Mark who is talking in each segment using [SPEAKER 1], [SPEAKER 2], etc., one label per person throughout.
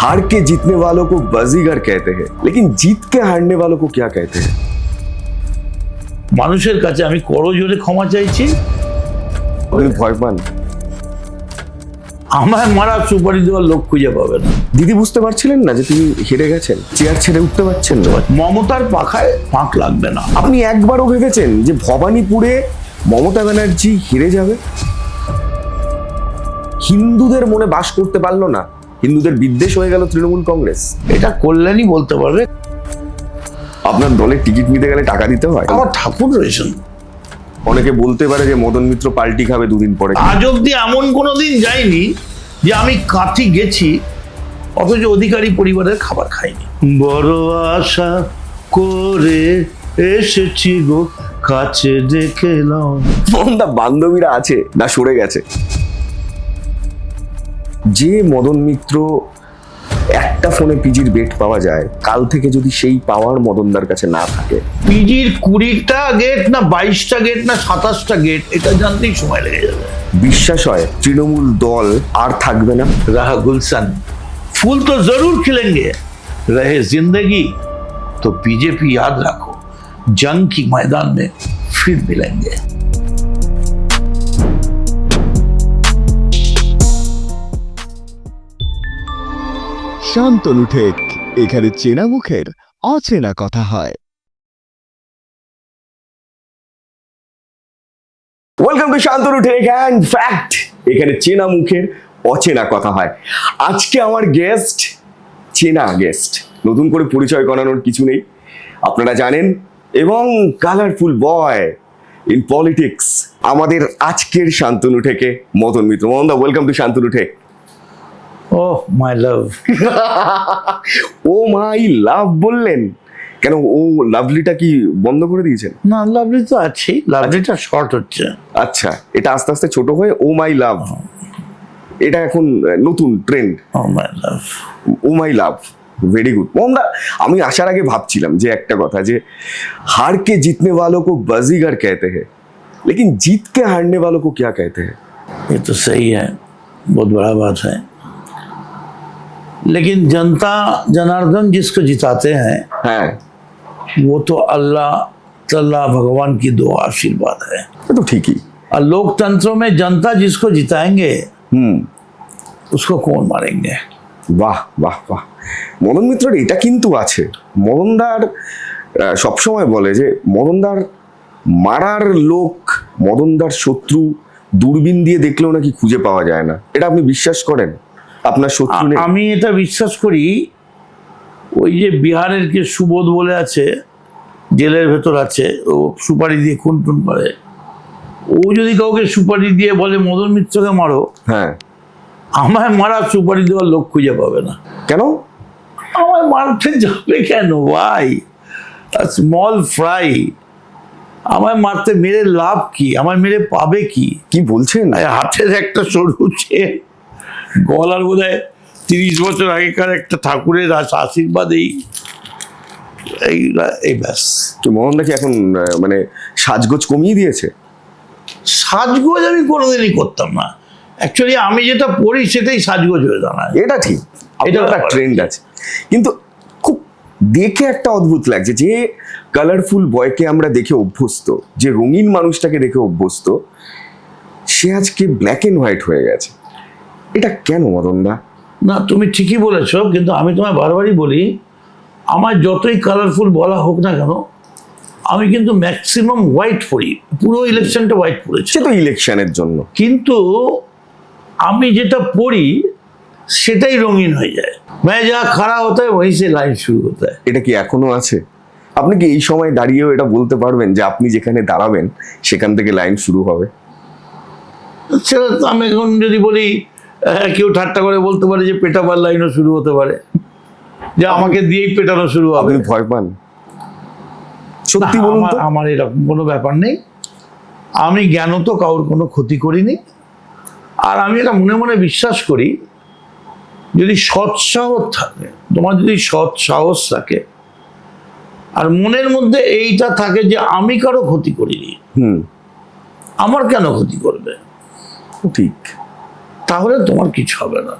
[SPEAKER 1] हार के जीतने वालों को बाजीगर कहते हैं, लेकिन जीत के हारने वालों को क्या कहते हैं?
[SPEAKER 2] মানুষের কাছে আমি করজোরে ক্ষমা চাইছি।
[SPEAKER 1] আপনি ভয় পান?
[SPEAKER 2] আমায় মারা সুপারি দেওয়ার লোক খুঁজে পাবে না।
[SPEAKER 1] দিদি বুঝতে পারছিলেন না যে তিনি হেরে গেছেন, চেয়ার ছেড়ে উঠতে পারছেন না?
[SPEAKER 2] মমতার পাখায় ফাঁক লাগবে না।
[SPEAKER 1] আপনি একবারও ভেবেছেন যে ভবানীপুরে মমতা ব্যানার্জি হেরে যাবে? হিন্দুদের মনে বাস করতে পারলো না, হিন্দুদের বিদ্বেষ হয়ে গেল তৃণমূল কংগ্রেস।
[SPEAKER 2] এটা কল্যাণী বলতে পারবে।
[SPEAKER 1] আপনার দলের টিকিট নিতে গেলে টাকা দিতে হয়।
[SPEAKER 2] আমার ঠাকুর রয়েছেন।
[SPEAKER 1] অনেকে বলতে পারে যে মদন মিত্র পাল্টি খাবে দুদিন পরে।
[SPEAKER 2] আজ অব্দি এমন কোনোদিন যায়নি যে আমি কাঠি গেছি অথচ অধিকারী পরিবারের খাবার খাইনি। বড় আশা করে এসেছি গো কাছে দেখলাম।
[SPEAKER 1] মদনদা বান্ধবীরা আছে না সরে গেছে? যে মদন মিত্র একটা ফোনে পিজির বেট পাওয়া যায়, কাল থেকে যদি সেই পাওয়ার মদনদার কাছে না থাকে,
[SPEAKER 2] পিজির 20টা গেট না 22টা গেট না 27টা গেট এটা জানতেই সময় লেগে যাবে।
[SPEAKER 1] বিশ্বাস হয় তৃণমূল দল আর থাকবে না।
[SPEAKER 2] रहा गुलशन फूल तो जरूर खिलेंगे, रहे जिंदगी तो बीजेपी याद रखो जंग की मैदान में फिर मिलेंगे।
[SPEAKER 3] শান্তনু ঠেক, এখানে চেনা মুখের অচেনা কথা হয়।
[SPEAKER 1] Welcome to Shantanu tech and fact, এখানে চেনা মুখের অচেনা কথা হয়। আজকে আমার গেস্ট চেনা গেস্ট, নতুন করে পরিচয় করানোর কিছু নেই, আপনারা জানেন। এবং কালারফুল বয় ইন পলিটিক্স আমাদের আজকের শান্তনু ঠেকে মদন মিত্র। মদনদা, ওয়েলকাম টু শান্তনু ঠেক।
[SPEAKER 2] ओह माय लव।
[SPEAKER 1] ও মাই লাভ বললেন কেন? ও লাভলিটা কি বন্ধ করে দিয়েছেন?
[SPEAKER 2] না লাভলি তো আছেই, লাভলিটা শর্ট হচ্ছে।
[SPEAKER 1] আচ্ছা, এটা আস্তে আস্তে ছোট হয়ে ও মাই লাভ, এটা এখন নতুন trend.
[SPEAKER 2] Oh my love,
[SPEAKER 1] oh my love, very good. মোহনদা, আমি আসার আগে ভাবছিলাম যে একটা কথা, যে हार के जीतने वालों को बाजीगर कहते हैं, लेकिन जीत के हारने वालों को क्या कहते हैं?
[SPEAKER 2] ये तो सही है, बहुत बड़ा बात है। लेकिन जनता जनार्दन जिसको जिताते हैं
[SPEAKER 1] হ্যাঁ,
[SPEAKER 2] वो तो अल्लाह तल्ला भगवान की दुआ आशीर्वाद है।
[SPEAKER 1] এটা তো ঠিকই।
[SPEAKER 2] और लोकतंत्र में जनता जिसको जिताएंगे उसको कौन मारेंगे।
[SPEAKER 1] বাহ বাহ বাহ, মদন মিত্রের এটা কিন্তু আছে। মদনদার সবসময় বলে যে মদনদার মারার লোক, মদনদার শত্রু দূরবীন দিয়ে দেখলেও নাকি খুঁজে পাওয়া যায় না। এটা আপনি বিশ্বাস করেন? আপনার শত্রু নেই?
[SPEAKER 2] আমি এটা বিশ্বাস করি। ওই যে বিহারের কে সুবোধ বলে আছে, জেলের ভেতর আছে, ও সুপারি দিয়ে খুন টুন করে। ও যদি কাউকে সুপারি দিয়ে বলে মদন মিত্রকে মারো,
[SPEAKER 1] হ্যাঁ,
[SPEAKER 2] আমায় মারা সুপারি দেওয়ার লোক খুঁজে পাবে না।
[SPEAKER 1] কেন?
[SPEAKER 2] আমায় মারতে যাবে কেন ভাই? Small fry. আমায় মারতে মেরে লাভ কি? আমায় মেরে পাবে কি?
[SPEAKER 1] কি বলছেন?
[SPEAKER 2] হাতের একটা সরু চেন, গলার বোধহয় 30 বছর আগেকার একটা ঠাকুরের আশীর্বাদেই এই ব্যাস।
[SPEAKER 1] তো মোহনদা কি এখন মানে সাজগোজ কমিয়ে দিয়েছে?
[SPEAKER 2] সাজগোজ আমি কোনোদিনই করতাম না। অ্যাকচুয়ালি আমি যেটা পড়ি সেটাই সাজগোজ হয়ে দাঁড়ায়।
[SPEAKER 1] এটা ঠিক, এটা একটা ট্রেন্ড আছে। কিন্তু খুব দেখে একটা অদ্ভুত লাগছে যে কালারফুল বয়কে আমরা দেখে অভ্যস্ত, যে রঙিন মানুষটাকে দেখে অভ্যস্ত, সে আজকে ব্ল্যাক এন্ড হোয়াইট হয়ে গেছে। এটা কেন মদনদা?
[SPEAKER 2] না তুমি ঠিকই বলেছো, কিন্তু আমি তোমায় বারবারই বলি, আমার যতই কালারফুল বলা হোক না কেন, আমি কিন্তু ম্যাক্সিমাম হোয়াইট পরি। পুরো ইলেকশনটা হোয়াইট পড়েছে,
[SPEAKER 1] সে তো ইলেকশনের জন্য।
[SPEAKER 2] কিন্তু আমি যেটা পড়ি সেটাই রঙিন হয়ে যায়। मैं जहाँ खड़ा होता है वहीं से लाइन शुरू होता है।
[SPEAKER 1] এটা কি এখনো আছে? আপনি কি এই সময় দাঁড়িয়েও এটা বলতে পারবেন যে আপনি যেখানে দাঁড়াবেন সেখান থেকে লাইন শুরু হবে?
[SPEAKER 2] সেটা তো আমি এখন যদি বলি, কেউ ঠাট্টা করে বলতে পারে যে পেটাবার লাইনও শুরু হতে পারে, যে আমাকে দিয়েই পেটানো শুরু হবে।
[SPEAKER 1] আপনি ভয় পান? সত্যি
[SPEAKER 2] না,
[SPEAKER 1] বলুন তো।
[SPEAKER 2] আমার এরকম কোনো ব্যাপার নেই। আমি জ্ঞানত কারোর কোনো ক্ষতি করিনি। আর আমি এটা মনে মনে বিশ্বাস করি, যদি সৎসাহস থাকে, তোমার যদি সৎ সাহস থাকে আর মনের মধ্যে এইটা থাকে যে আমি কারো ক্ষতি করিনি, আমার কেন ক্ষতি করবে,
[SPEAKER 1] ঠিক,
[SPEAKER 2] তাহলে তোমার কিছু হবে না।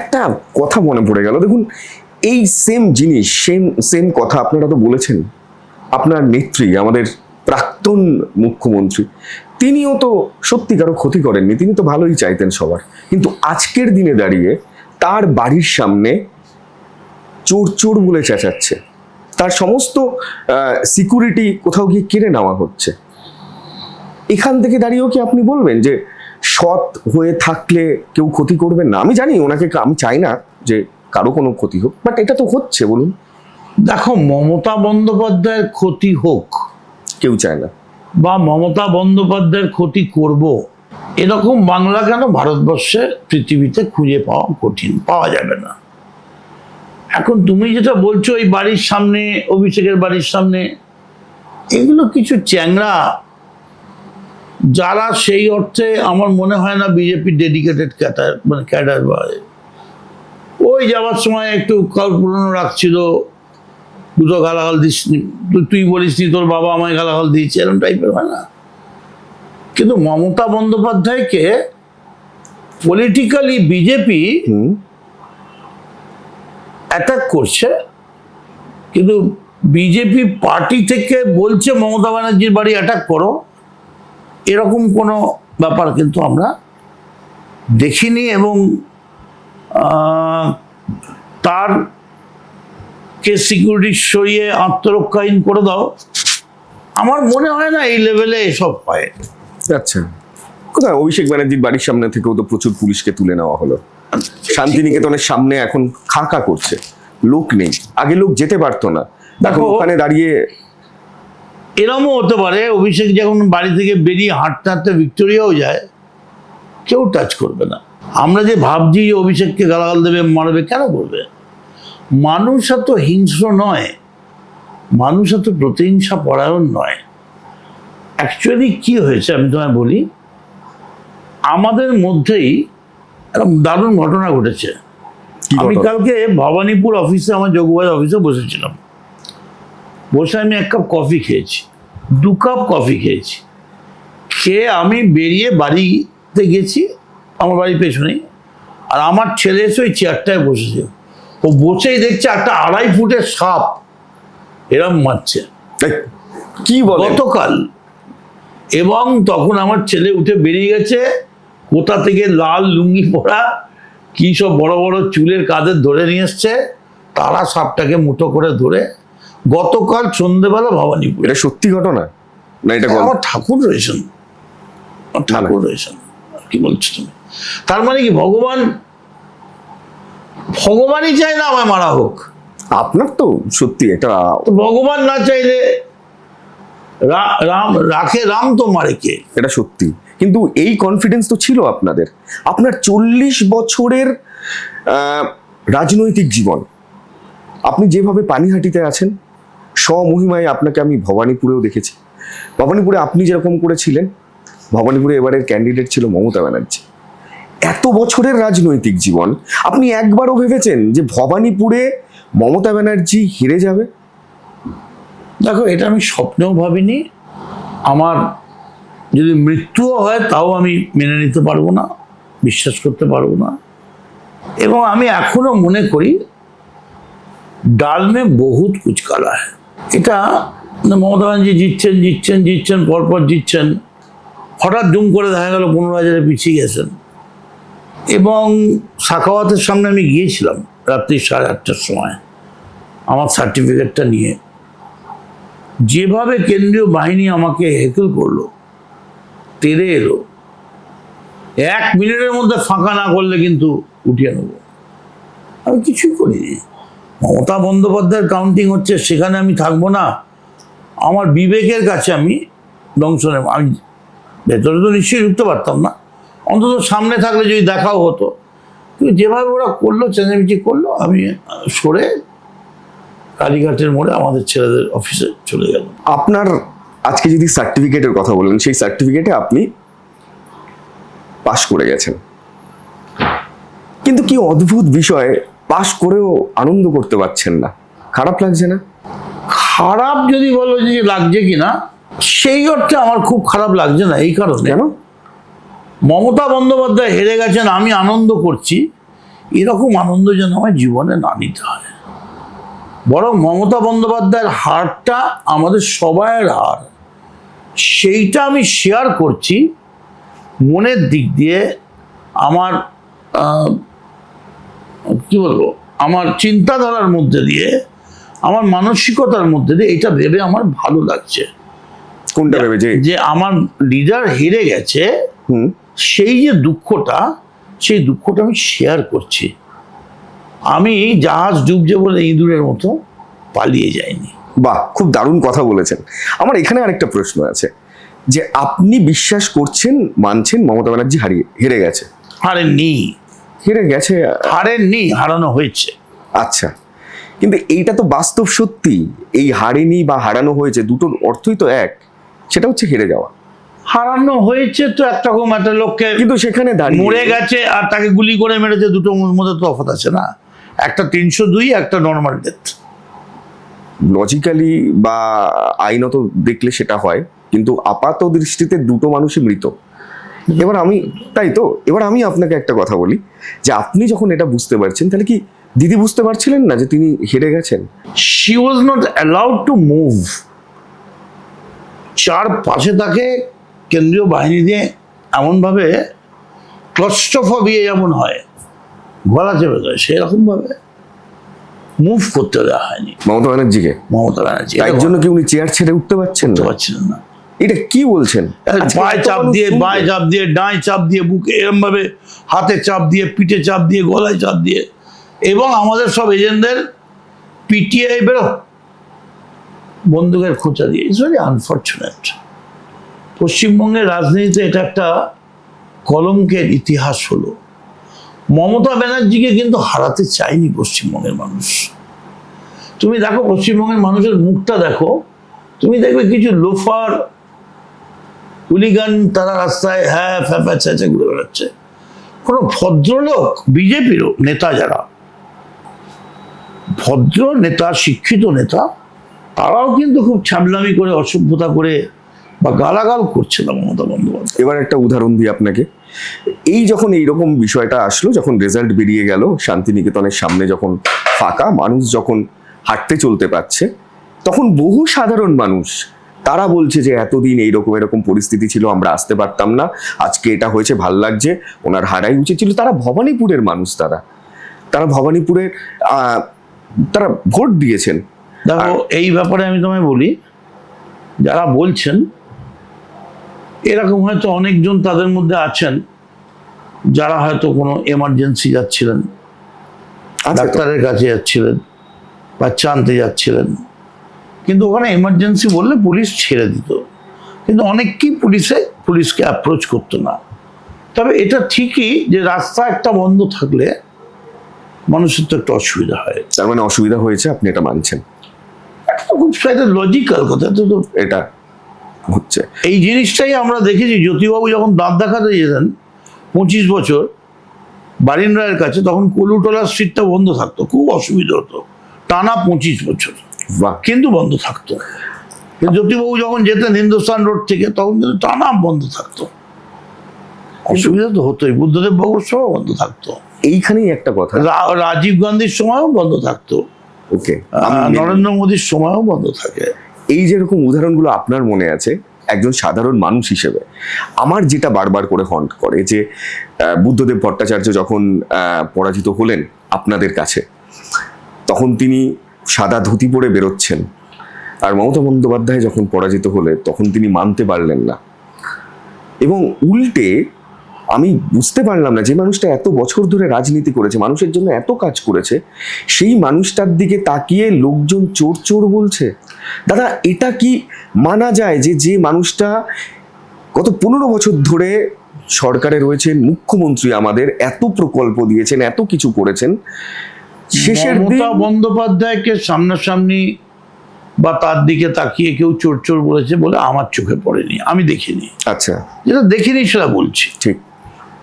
[SPEAKER 1] একটা কথা মনে পড়ে গেল, দেখুন এই সেম জিনিস, সেম কথা আপনারা তো বলেছেন, আপনার নেত্রী আমাদের প্রাক্তন মুখ্যমন্ত্রী তিনিও তো সত্যি কারো ক্ষতি করেননি, তিনি তো ভালোই চাইতেন সবার। কিন্তু আজকের দিনে দাঁড়িয়ে তার বাড়ির সামনে চোর চোর বলে চেঁচাচ্ছে, তার সমস্ত সিকিউরিটি কোথাও গিয়ে কেড়ে নেওয়া হচ্ছে। এখান থেকে দাঁড়িয়েও কি আপনি বলবেন যে সৎ হয়ে থাকলে কেউ ক্ষতি করবেন না? আমি জানি ওনাকে, আমি চাই না যে কারো কোনো ক্ষতি হোক, বাট এটা তো হচ্ছে, বলুন।
[SPEAKER 2] দেখো, মমতা বন্দ্যোপাধ্যায়ের ক্ষতি হোক
[SPEAKER 1] কেউ চায় না,
[SPEAKER 2] বা মমতা বন্দ্যোপাধ্যায়ের ক্ষতি করব, এরকম বাংলা কেন ভারতবর্ষে পৃথিবীতে খুঁজে পাওয়া কঠিন, পাওয়া যাবে না। এখন তুমি যেটা বলছো এই বাড়ির সামনে, অভিষেকের বাড়ির সামনে, এগুলো কিছু চ্যাংড়া, যারা সেই অর্থে আমার মনে হয় না বিজেপি ডেডিকেটেড ক্যাডার বা ওই যাওয়ার সময় একটু কাল পুরনো রাখছিল, দুটো গালাগাল দিস, তুই বলিস নি তোর বাবা আমায় গালাগাল দিয়েছে, এরকম টাইপের হয় না। কিন্তু মমতা বন্দ্যোপাধ্যায়কে পলিটিক্যালি বিজেপি অ্যাটাক করছে, কিন্তু বিজেপি পার্টি থেকে বলছে মমতা ব্যানার্জির বাড়ি অ্যাটাক করো, এরকম কোনো ব্যাপার কিন্তু আমরা দেখিনি। এবং তার কে সিকিউরিটি সরিয়ে আত্মরক্ষাহীন করে দাও, আমার মনে হয় না এই লেভেলে এসব হয়।
[SPEAKER 1] আচ্ছা, কোথায় অভিষেক ব্যানার্জির বাড়ির সামনে থেকেও তো প্রচুর পুলিশকে তুলে নেওয়া হলো। শান্তিনিকেতনের সামনে এখন খাঁকা করছে, লোক নেই, আগে লোক যেতে পারতো না, দেখো ওখানে দাঁড়িয়ে।
[SPEAKER 2] এরমও হতে পারে অভিষেক যখন বাড়ি থেকে বেরিয়ে হাঁটতে হাঁটতে ভিক্টোরিয়াও যায়, কেউ টাচ করবে না। আমরা যে ভাবছি যে অভিষেককে গালাগাল দেবে, মারবে, কেন করবে? মানুষ এত হিংস্র নয়, মানুষ এত প্রতিহিংসা পরায়ণ নয়। অ্যাকচুয়ালি কি হয়েছে আমি তোমায় বলি, আমাদের মধ্যেই একটা দারুণ ঘটনা ঘটেছে। আমি কালকে ভবানীপুর অফিসে, আমার যোগবাজ অফিসে বসেছিলাম, বসে আমি 1 কাপ কফি খেয়েছি, 2 কাপ কফি খেয়েছি, খেয়ে আমি বেরিয়ে বাড়িতে গেছি, আমার বাড়ির পেছনেই। আর আমার ছেলে এসে ওই চেয়ারটায় বসেছে, ও বসেই দেখছে একটা 2.5 ফুটের সাপ এরম মারছে,
[SPEAKER 1] কি বলে,
[SPEAKER 2] গতকাল। এবং তখন আমার ছেলে উঠে বেরিয়ে গেছে, কোথা থেকে লাল লুঙ্গি পরা কি সব বড় বড় চুলের কাঁধে ধরে নিয়ে এসছে, তারা সাপটাকে মুঠো করে ধরে গতকাল সন্ধ্যেবেলা ভবানীপুর।
[SPEAKER 1] এটা সত্যি ঘটনা না? এটা
[SPEAKER 2] আমার ঠাকুর রয়েছেন, ঠাকুর রয়েছেন, কি বলছো তুমি? তার মানে কি ভগবানই চায় না আমায় মারা হোক?
[SPEAKER 1] আপনার তো সত্যি এটা,
[SPEAKER 2] ভগবান না চাইলে রাম রাখে, রাম তো মারে কে?
[SPEAKER 1] এটা সত্যি। কিন্তু এই কনফিডেন্স তো ছিল আপনাদের, আপনার 40 বছরের রাজনৈতিক জীবন, আপনি যেভাবে পানিহাটিতে আছেন স্বমহিমায়, আপনাকে আমি ভবানীপুরেও দেখেছি। ভবানীপুরে আপনি যেরকম করেছিলেন, ভবানীপুরে এবারের ক্যান্ডিডেট ছিল মমতা ব্যানার্জি। এত বছরের রাজনৈতিক জীবন, আপনি একবারও ভেবেছেন যে ভবানীপুরে মমতা ব্যানার্জি হেরে যাবে?
[SPEAKER 2] দেখো, এটা আমি স্বপ্নেও ভাবিনি। আমার যদি মৃত্যুও হয় তাও আমি মেনে নিতে পারবো না, বিশ্বাস করতে পারবো না। এবং আমি এখনো মনে করি ডাল মে বহুত কুচ কালা হ্যায়। এটা মমতা ব্যানার্জি জিতছেন, পরপর জিতছেন, হঠাৎ দুম করে দেখা গেল 15,000-এ পিছিয়ে গেছেন। এবং সাখাওয়াতের সামনে আমি গিয়েছিলাম রাত্রি 8:30টার সময় আমার সার্টিফিকেটটা নিয়ে। যেভাবে কেন্দ্রীয় বাহিনী আমাকে হেকল করলো, তেড়ে এলো, 1 মিনিটের মধ্যে ফাঁকা না করলে কিন্তু উঠিয়ে নেব, আমি কিছুই করিনি। মমতা বন্দ্যোপাধ্যায়ের কাউন্টিং হচ্ছে, সেখানে আমি থাকবো না? আমার বিবেকের কাছে আমি ধ্বংস নেব। আমি ভেতরে তো নিশ্চয়ই ঢুকতে পারতাম না, অন্তত সামনে থাকলে যদি দেখাও হতো। কিন্তু যেভাবে ওরা করলো, চেঁচামেচি করলো, আমি সরে কালীঘাটের মোড়ে আমাদের ছেলেদের অফিসে চলে গেল।
[SPEAKER 1] আপনার আজকে যদি সার্টিফিকেটের কথা বলেন, সেই সার্টিফিকেটে আপনি পাশ করে গেছেন, কিন্তু কি অদ্ভুত বিষয়, পাশ করেও আনন্দ করতে পারছেন না, খারাপ লাগছে না?
[SPEAKER 2] খারাপ যদি বলো যে লাগছে কিনা, সেই অর্থে আমার খুব খারাপ লাগছে না। এই কারণে,
[SPEAKER 1] কেন?
[SPEAKER 2] মমতা বন্দ্যোপাধ্যায় হেরে গেছেন, আমি আনন্দ করছি, এরকম আনন্দ যেন আমার জীবনে না নিতে হয়। বরং মমতা বন্দ্যোপাধ্যায়ের হারটা আমাদের সবাইয়ের হার, সেইটা আমি শেয়ার করছি মনের দিক দিয়ে। আমার কি বলবো, আমার চিন্তাধারার মধ্যে দিয়ে, আমার মানসিকতার মধ্যে দিয়ে এটা ভেবে আমার ভালো লাগছে।
[SPEAKER 1] কোনটা ভেবে
[SPEAKER 2] যে আমার লিডার হেরে গেছে, সেই যে দুঃখটা, সেই দুঃখটা আমি শেয়ার করছি। আমি জাহাজ ডুবছে বলে ইঁদুরের মতো পালিয়ে যাইনি।
[SPEAKER 1] বাহ, খুব দারুণ কথা বলেছেন। আমার এখানে আরেকটা প্রশ্ন আছে, যে আপনি বিশ্বাস করছেন, মানছেন মমতা ব্যানার্জি হেরে গেছে? হেরে গেছে,
[SPEAKER 2] হারেননি, হারানো হয়েছে।
[SPEAKER 1] আচ্ছা, কিন্তু এইটা তো বাস্তব সত্যি। এই হারেনি বা হারানো হয়েছে দুটোর অর্থই তো এক, সেটা হচ্ছে হেরে যাওয়া।
[SPEAKER 2] হারানো হয়েছে তো একরকম, একটা লোককে
[SPEAKER 1] কিন্তু সেখানে দাঁড়িয়ে
[SPEAKER 2] মরে গেছে আর তাকে গুলি করে মেরেছে, দুটোর মধ্যে তফাৎ আছে না? একটা 302, একটা নর্মাল ডেথ।
[SPEAKER 1] লজিক্যালি বা আইনত দেখলে সেটা হয়, কিন্তু আপাত দৃষ্টিতে দুটো মানুষই মৃত। এবার আমি আপনাকে একটা কথা বলি, যে আপনি যখন এটা বুঝতে পারছেন, তাহলে কি দিদি বুঝতে পারছিলেন না যে তিনি হেরে গেছেন?
[SPEAKER 2] She was not allowed to move. চারপাশে তাকে কেন্দ্রীয় বাহিনী দিয়ে এমনভাবে ক্লস্ট্রোফোবিয়া যেমন হয়, গলা চেপে যায়, সেরকমভাবে মুভ করতে দেওয়া হয়নি
[SPEAKER 1] মমতা ব্যানার্জিকে। তাই জন্য কি উনি চেয়ার ছেড়ে উঠতে পারছিলেন না? এটা কি বলছেন?
[SPEAKER 2] বাঁয়ে চাপ দিয়ে, ডাঁয়ে চাপ দিয়ে, বুকে এরম ভাবে হাতে চাপ দিয়ে, পিঠে চাপ দিয়ে, গলায় চাপ দিয়ে, এবং আমাদের সব এজেন্টদের পিটিয়ে বেরো বন্দুকের খোঁচা দিয়ে। It's very unfortunate. পশ্চিমবঙ্গের রাজনীতিতে এটা একটা কলঙ্কের ইতিহাস হলো। মমতা ব্যানার্জিকে কিন্তু হারাতে চায়নি পশ্চিমবঙ্গের মানুষ। তুমি দেখো পশ্চিমবঙ্গের মানুষের মুখটা দেখো, তুমি দেখবে কিছু লোফার হুলিগান তারা রাস্তায় ফ্যাপা চেঁচে ঘুরে বেড়াচ্ছে। কোনো ভদ্রলোক, বিজেপিরও নেতা, যারা ভদ্র নেতা, শিক্ষিত নেতা, তারাও কিন্তু খুব ছাবলামি করে, অসভ্যতা করে বা গালাগাল করছে না মমতা বন্দ্যোপাধ্যায়।
[SPEAKER 1] এবার একটা উদাহরণ দিই আপনাকে। যখন এইরকম বিষয়টা আসলো, যখন রেজাল্ট বেরিয়ে গেল, শান্তিনিকেতনের সামনে যখন ফাঁকা, মানুষ যখন হাঁটতে চলতে পারছে, তখন বহু সাধারণ মানুষ তারা বলছে যে এতদিন এরকম পরিস্থিতি ছিল, আমরা আসতে পারতাম না, আজকে এটা হয়েছে, ভাল লাগছে, ওনার হারাই উচিত ছিল। তারা ভবানীপুরের মানুষ, তারা ভবানীপুরের তারা ভোট দিয়েছেন।
[SPEAKER 2] দেখো, এই ব্যাপারে আমি তোমায় বলি, যারা বলছেন এরকম, হয়তো অনেকজন তাদের মধ্যে আছেন যারা হয়তো কোনো এমার্জেন্সি যাচ্ছিলেন, ডাক্তারের কাছে যাচ্ছিলেন, বাচ্চা আনতে যাচ্ছিলেন, কিন্তু ওখানে এমার্জেন্সি বললে পুলিশ ছেড়ে দিত, কিন্তু অনেককেই পুলিশকে অ্যাপ্রোচ করতো না। তবে এটা ঠিকই যে রাস্তা একটা বন্ধ থাকলে মানুষের তো একটু অসুবিধা হয়।
[SPEAKER 1] তার মানে অসুবিধা হয়েছে, আপনি এটা মানছেন?
[SPEAKER 2] এটা তো খুব লজিক্যাল কথা। তো
[SPEAKER 1] এটা হচ্ছে,
[SPEAKER 2] এই জিনিসটাই আমরা দেখেছি। জ্যোতিবাবু যখন দাঁত দেখাতে যেতেন 25 বছর বারিন রায়ের কাছে, তখন কলুটোলা স্ট্রিটটা বন্ধ থাকতো, খুব অসুবিধা হতো, টানা 25 বছর কিন্তু বন্ধ থাকতো। জ্যোতিবাবু যখন যেতেন হিন্দুস্তান রোড থেকে, তখন কিন্তু টানা বন্ধ থাকতো। অসুবিধা তো হতোই। বুদ্ধদেব বাবুর সময় বন্ধ থাকতো,
[SPEAKER 1] এইখানেই একটা কথা,
[SPEAKER 2] রাজীব গান্ধীর সময়ও বন্ধ থাকতো,
[SPEAKER 1] ওকে,
[SPEAKER 2] নরেন্দ্র মোদীর সময়ও বন্ধ থাকে।
[SPEAKER 1] এই যেরকম উদাহরণগুলো আপনার মনে আছে, একজন সাধারণ মানুষ হিসেবে আমার যেটা বারবার করে হন্ট করে, যে বুদ্ধদেব ভট্টাচার্য যখন পরাজিত হলেন আপনাদের কাছে, তখন তিনি সাদা ধুতি পরে বেরোচ্ছেন, আর মমতা বন্দ্যোপাধ্যায় যখন পরাজিত হলে তখন তিনি মানতে পারলেন না। এবং উল্টে আমি বুঝতে পারলাম না, যে মানুষটা এত বছর ধরে রাজনীতি করেছে, মানুষের জন্য এত কাজ করেছে, সেই মানুষটার দিকে তাকিয়ে লোকজন চোর চোর বলছে। দাদা, এটা কি মানা যায় যে মানুষটা গত 15 বছর ধরে সরকারে রয়েছেন, মুখ্যমন্ত্রী, আমাদের এত প্রকল্প দিয়েছেন, এত কিছু করেছেন, শেষের দিন
[SPEAKER 2] মমতা বন্দ্যোপাধ্যায়কে সামনাসামনি বা তার দিকে তাকিয়ে কেউ চোর চোর বলেছে বলে আমার চোখে পড়েনি, আমি দেখিনি।
[SPEAKER 1] আচ্ছা,
[SPEAKER 2] যেটা দেখিনি সেটা বলছি।
[SPEAKER 1] ঠিক,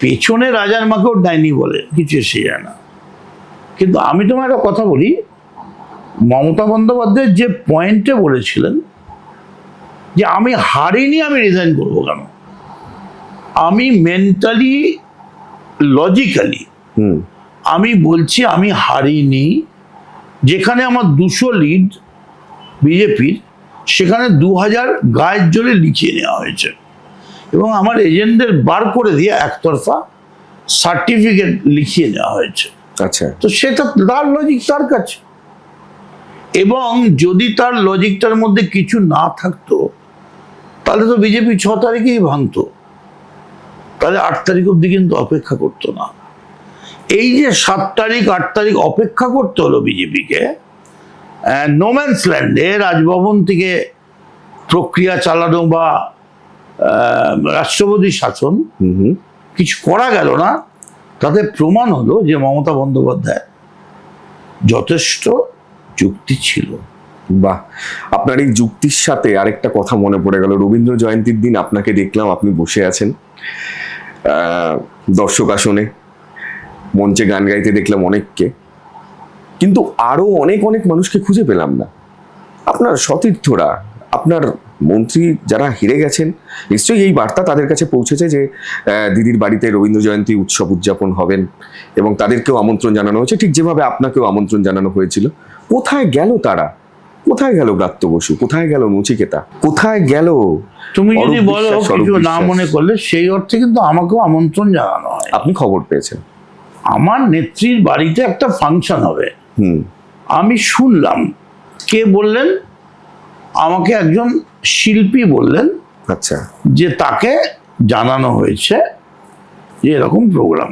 [SPEAKER 2] পেছনে রাজার মাকেও ডাইনি বলে, কিছু এসে যায় না। কিন্তু আমি তোমার একটা কথা বলি, মমতা বন্দ্যোপাধ্যায় যে পয়েন্টে বলেছিলেন যে আমি হারিনি, আমি রিজাইন করবো কেন, আমি মেন্টালি, লজিক্যালি আমি বলছি আমি হারিনি। যেখানে আমার 200 লিড বিজেপির, সেখানে 2000 গায়ের জোরে লিখিয়ে নেওয়া হয়েছে এবং আমার এজেন্টদের বার করে দিয়ে একতরফা সার্টিফিকেট লিখিয়ে নেওয়া হয়েছে।
[SPEAKER 1] আচ্ছা,
[SPEAKER 2] তো সেটা তার লজিক তার কাছে, এবং যদি তার লজিকটার মধ্যে কিছু না থাকতো তাহলে তো বিজেপি 6 তারিখেই ভাঙতো, তাহলে 8 তারিখ অব্দি কিন্তু অপেক্ষা করতো না। এই যে 7 তারিখ 8 তারিখ অপেক্ষা করতে হলো বিজেপিকে, নোম্যান্স ল্যান্ডে রাজভবন থেকে প্রক্রিয়া চালানো বা রাষ্ট্রপতি শাসন কিছু করা গেল না, তাতে প্রমাণ হলো যে মমতা বন্দ্যোপাধ্যায় যথেষ্ট যুক্তি ছিল।
[SPEAKER 1] বাহ, আপনার এই যুক্তির সাথে আরেকটা কথা মনে পড়ে গেল। রবীন্দ্র জয়ন্তীর দিন আপনাকে দেখলাম, আপনি বসে আছেন দর্শক আসনে, মঞ্চে গান গাইতে দেখলাম অনেককে, কিন্তু আরো অনেক অনেক মানুষকে খুঁজে পেলাম না। আপনার সতীর্থরা, আপনার মন্ত্রী যারা হেরে গেছেন, নিশ্চয়ই এই বার্তা তাদের কাছে পৌঁছেছে যে দিদির বাড়িতে রবীন্দ্র জয়ন্তী উৎসব উদযাপন হবেন এবং তাদেরকেও আমন্ত্রণ জানানো হয়েছে, ঠিক যেভাবে আপনাকেও আমন্ত্রণ জানানো হয়েছিল। কোথায় গেল তারা? কোথায় গেল ব্রাত্য বসু? কোথায় গেল নচিকেতা? কোথায় গেল?
[SPEAKER 2] তুমি যদি বলো কিছু না মনে করলে, সেই অর্থে কিন্তু আমাকেও আমন্ত্রণ জানানো হয়।
[SPEAKER 1] আপনি খবর পেয়েছেন
[SPEAKER 2] আমার নেত্রীর বাড়িতে একটা ফাংশন হবে, আমি শুনলাম। কে বললেন? আমাকে একজন শিল্পী বললেন।
[SPEAKER 1] আচ্ছা,
[SPEAKER 2] যে তাকে জানানো হয়েছে যে এরকম প্রোগ্রাম।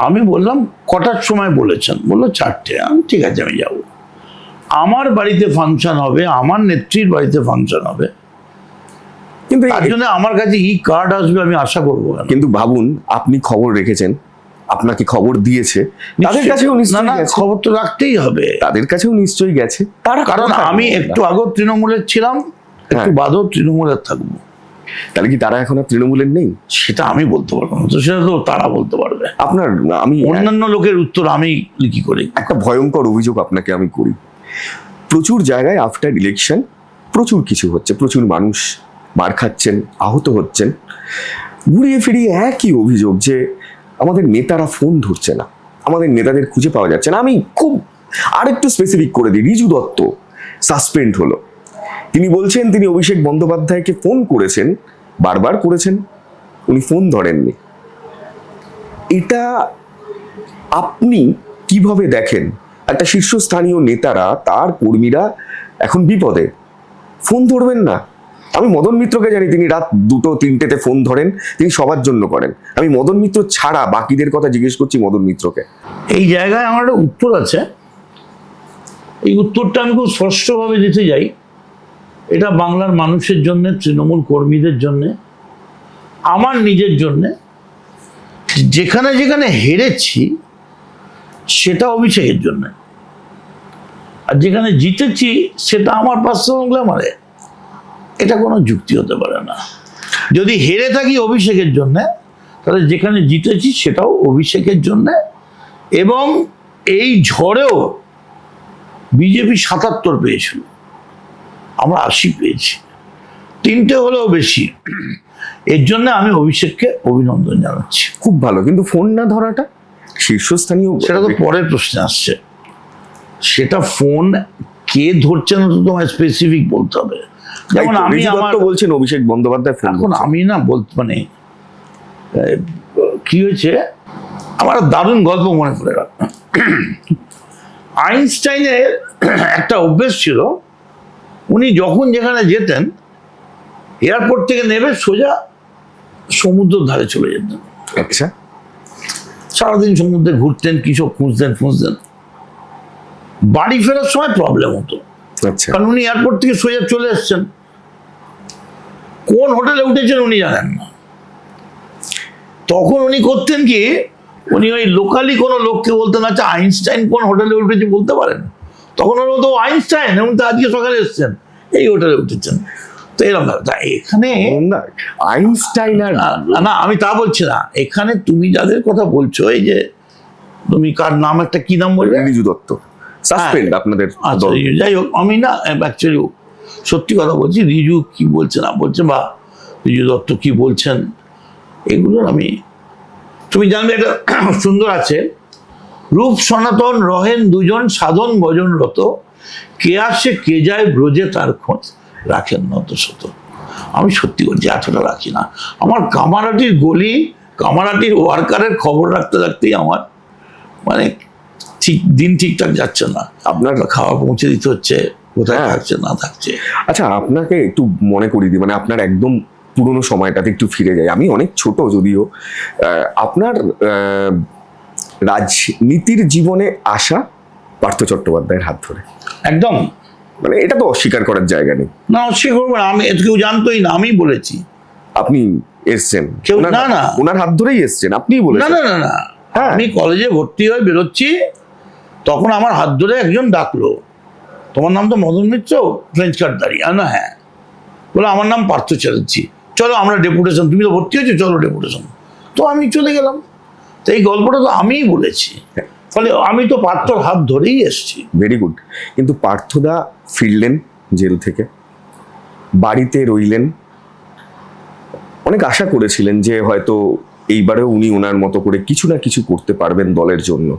[SPEAKER 2] আমি বললাম কটার সময় বলেছেন? বললো 4টে। আমি ঠিক আছে, আমি যাব। আমার বাড়িতে ফাংশন হবে, আমার নেত্রীর বাড়িতে ফাংশন হবে,
[SPEAKER 1] কিন্তু
[SPEAKER 2] তার জন্য আমার কাছে কার্ড আসবে, আমি আশা করবো কেন?
[SPEAKER 1] কিন্তু ভাবুন, আপনি খবর রেখেছেন, আপনাকে খবর দিয়েছে, তাদের কাছেও নিশ্চয়ই গেছে।
[SPEAKER 2] খবর তো রাখতেই হবে,
[SPEAKER 1] তাদের কাছেও নিশ্চয়ই গেছে তারা।
[SPEAKER 2] কারণ আমি একটু আগেও তৃণমূলের ছিলাম, একটু বাদেও তৃণমূলের থাকবো।
[SPEAKER 1] তাহলে কি তারা এখন আর তৃণমূলের নেই?
[SPEAKER 2] সেটা আমি বলতে পারবো না, তো সেটা তো তারা বলতে পারবে।
[SPEAKER 1] আপনার আমি
[SPEAKER 2] অন্যান্য লোকের উত্তর আমি কি করি?
[SPEAKER 1] একটা ভয়ঙ্কর অভিযোগ আপনাকে আমি করি। প্রচুর জায়গায় আফটার ইলেকশন প্রচুর কিছু হচ্ছে, প্রচুর মানুষ মার খাচ্ছেন, আহত হচ্ছেন। ঘুরিয়ে ফিরিয়ে একই অভিযোগ যে আমাদের নেতারা ফোন ধরছে না, আমাদের নেতাদের খুঁজে পাওয়া যাচ্ছে না। আমি খুব আরেকটু স্পেসিফিক করে দিই, রিজু দত্ত সাসপেন্ড হলো। তিনি বলছেন তিনি অভিষেক বন্দ্যোপাধ্যায়কে ফোন করেছেন, বারবার করেছেন, উনি ফোন ধরেননি। এটা আপনি কিভাবে দেখেন? একটা শীর্ষস্থানীয় নেতারা, তার কর্মীরা এখন বিপদে, ফোন ধরবেন না। আমি মদন মিত্রকে জানি, তিনি রাত 2-3টেতে ফোন ধরেন, তিনি সবার জন্য করেন। আমি মদন মিত্র ছাড়া বাকিদের কথা জিজ্ঞেস করছি মদন মিত্রকে।
[SPEAKER 2] এই জায়গায় আমার একটা উত্তর আছে, এই উত্তরটা আমি খুব স্পষ্টভাবে দিতে যাই। এটা বাংলার মানুষের জন্য, তৃণমূল কর্মীদের জন্য, আমার নিজের জন্য। যেখানে যেখানে হেরেছি সেটা অভিষেকের জন্য, আর যেখানে জিতেছি সেটা আমার পার্সোনাল গ্ল্যামারে। এটা কোনো যুক্তি হতে পারে না। যদি হেরে থাকি অভিষেকের জন্য, তাহলে যেখানে জিতেছি সেটাও অভিষেকের জন্য। এবং এই ঝড়েও বিজেপি 77 পেয়েছিল, আমরা 80 পেয়েছি, 3টে হলেও বেশি। এর জন্য আমি অভিষেককে অভিনন্দন জানাচ্ছি।
[SPEAKER 1] খুব ভালো, কিন্তু ফোন না ধরাটা শীর্ষস্থানীয়,
[SPEAKER 2] সেটা তো পরের প্রশ্নে আসছে। সেটা ফোন কে ধরছে না তো তোমায় স্পেসিফিক বলতে হবে। যেমন আমি আমার
[SPEAKER 1] বলছেন অভিষেক বন্দ্যোপাধ্যায় ফোন,
[SPEAKER 2] এখন আমি না বলতে, মানে কি হয়েছে, আমার দারুণ গল্প মনে পড়ে গেল। আইনস্টাইনের একটা অভ্যেস ছিল, উনি যখন যেখানে যেতেন এয়ারপোর্ট থেকে নেমে সোজা সমুদ্রের ধারে চলে যেতেন।
[SPEAKER 1] আচ্ছা,
[SPEAKER 2] সারাদিন সমুদ্রে ঘুরতেন, কিছু খুঁজতেন। বাড়ি ফেরার সময় প্রবলেম হতো,
[SPEAKER 1] আচ্ছা,
[SPEAKER 2] কারণ উনি এয়ারপোর্ট থেকে সোজা চলে এসছেন, কোন হোটেলে উঠেছেন উনি জানেন না। তখন উনি করতেন কি, উনি ওই লোকালি কোনো লোককে বলতেন, আচ্ছা আইনস্টাইন কোন হোটেলে উঠেছে বলতে পারেন? তখন ওর মতো আইনস্টাইন, এবং তো আজকে সকালে এসছেন, এই হোটেলে উঠেছেন। তো এরকম এখানে
[SPEAKER 1] আইনস্টাইন আর
[SPEAKER 2] না, আমি তা বলছি না। এখানে তুমি যাদের কথা বলছো, এই যে তুমি কার নাম, একটা কি নাম বলবে?
[SPEAKER 1] রিজু দত্ত সাসপেন্ড আপনাদের।
[SPEAKER 2] আচ্ছা, যাই হোক, আমি না অ্যাকচুয়ালি সত্যি কথা বলছি, রিজু কি বলছে না বলছে, বা রিজু দত্ত কি বলছেন, এগুলোর আমি তুমি জানবে এটা সুন্দর আছে, রূপ সনাতন রহেন দুজন সাধন ভজনরত, কে আসে কে যায় ব্রজে তার খোঁজ রাখেন নত শত। আমি সত্যি বলছি এতটা রাখি না। আমার কামারহাটির গলি, কামারহাটির ওয়ার্কারের খবর রাখতে রাখতেই আমার মানে ঠিক দিন ঠিকঠাক যাচ্ছে না। আপনার খাওয়া পৌঁছে দিতে হচ্ছে, কোথায় থাকছে না থাকছে।
[SPEAKER 1] আচ্ছা, আপনাকে একটু মনে করিয়ে দিই, মানে আপনার একদম পুরোনো সময়টাতে একটু ফিরে যাই। আমি অনেক ছোট যদিও, আপনার রাজনীতির জীবনে আসা পার্থ চট্টোপাধ্যায়ের হাত ধরে,
[SPEAKER 2] একদম
[SPEAKER 1] মানে এটা তো অস্বীকার করার জায়গা নেই।
[SPEAKER 2] না, অস্বীকার করবো না, আমি কেউ জানতোই না, আমি বলেছি।
[SPEAKER 1] আপনি এসছেন
[SPEAKER 2] কেউ না,
[SPEAKER 1] ওনার হাত ধরেই এসছেন, আপনিই
[SPEAKER 2] না
[SPEAKER 1] বলেছেন।
[SPEAKER 2] না না না,
[SPEAKER 1] হ্যাঁ।
[SPEAKER 2] আমি কলেজে ভর্তি হয়ে বেরোচ্ছি, তখন আমার হাত ধরে একজন ডাকলো, তোমার নাম তো মদন মিত্র, ফ্রেঞ্চ কার্ড দাঁড়িয়ে না? হ্যাঁ। বলে আমার নাম পার্থ চ্যাটার্জি, চলো আমরা ডেপুটেশন, তুমি তো ভর্তি হয়েছো, চলো ডেপুটেশন। তো আমি চলে গেলাম। তো এই গল্পটা তো আমিই বলেছি, ফলে আমি তো পার্থর হাত ধরেই এসেছি।
[SPEAKER 1] Very good. কিন্তু পার্থদা ফিরলেন জেল থেকে, বাড়িতে রইলেন, অনেক আশা করেছিলেন যে হয়তো এইবারেও উনি ওনার মতো করে কিছু না কিছু করতে পারবেন দলের জন্য।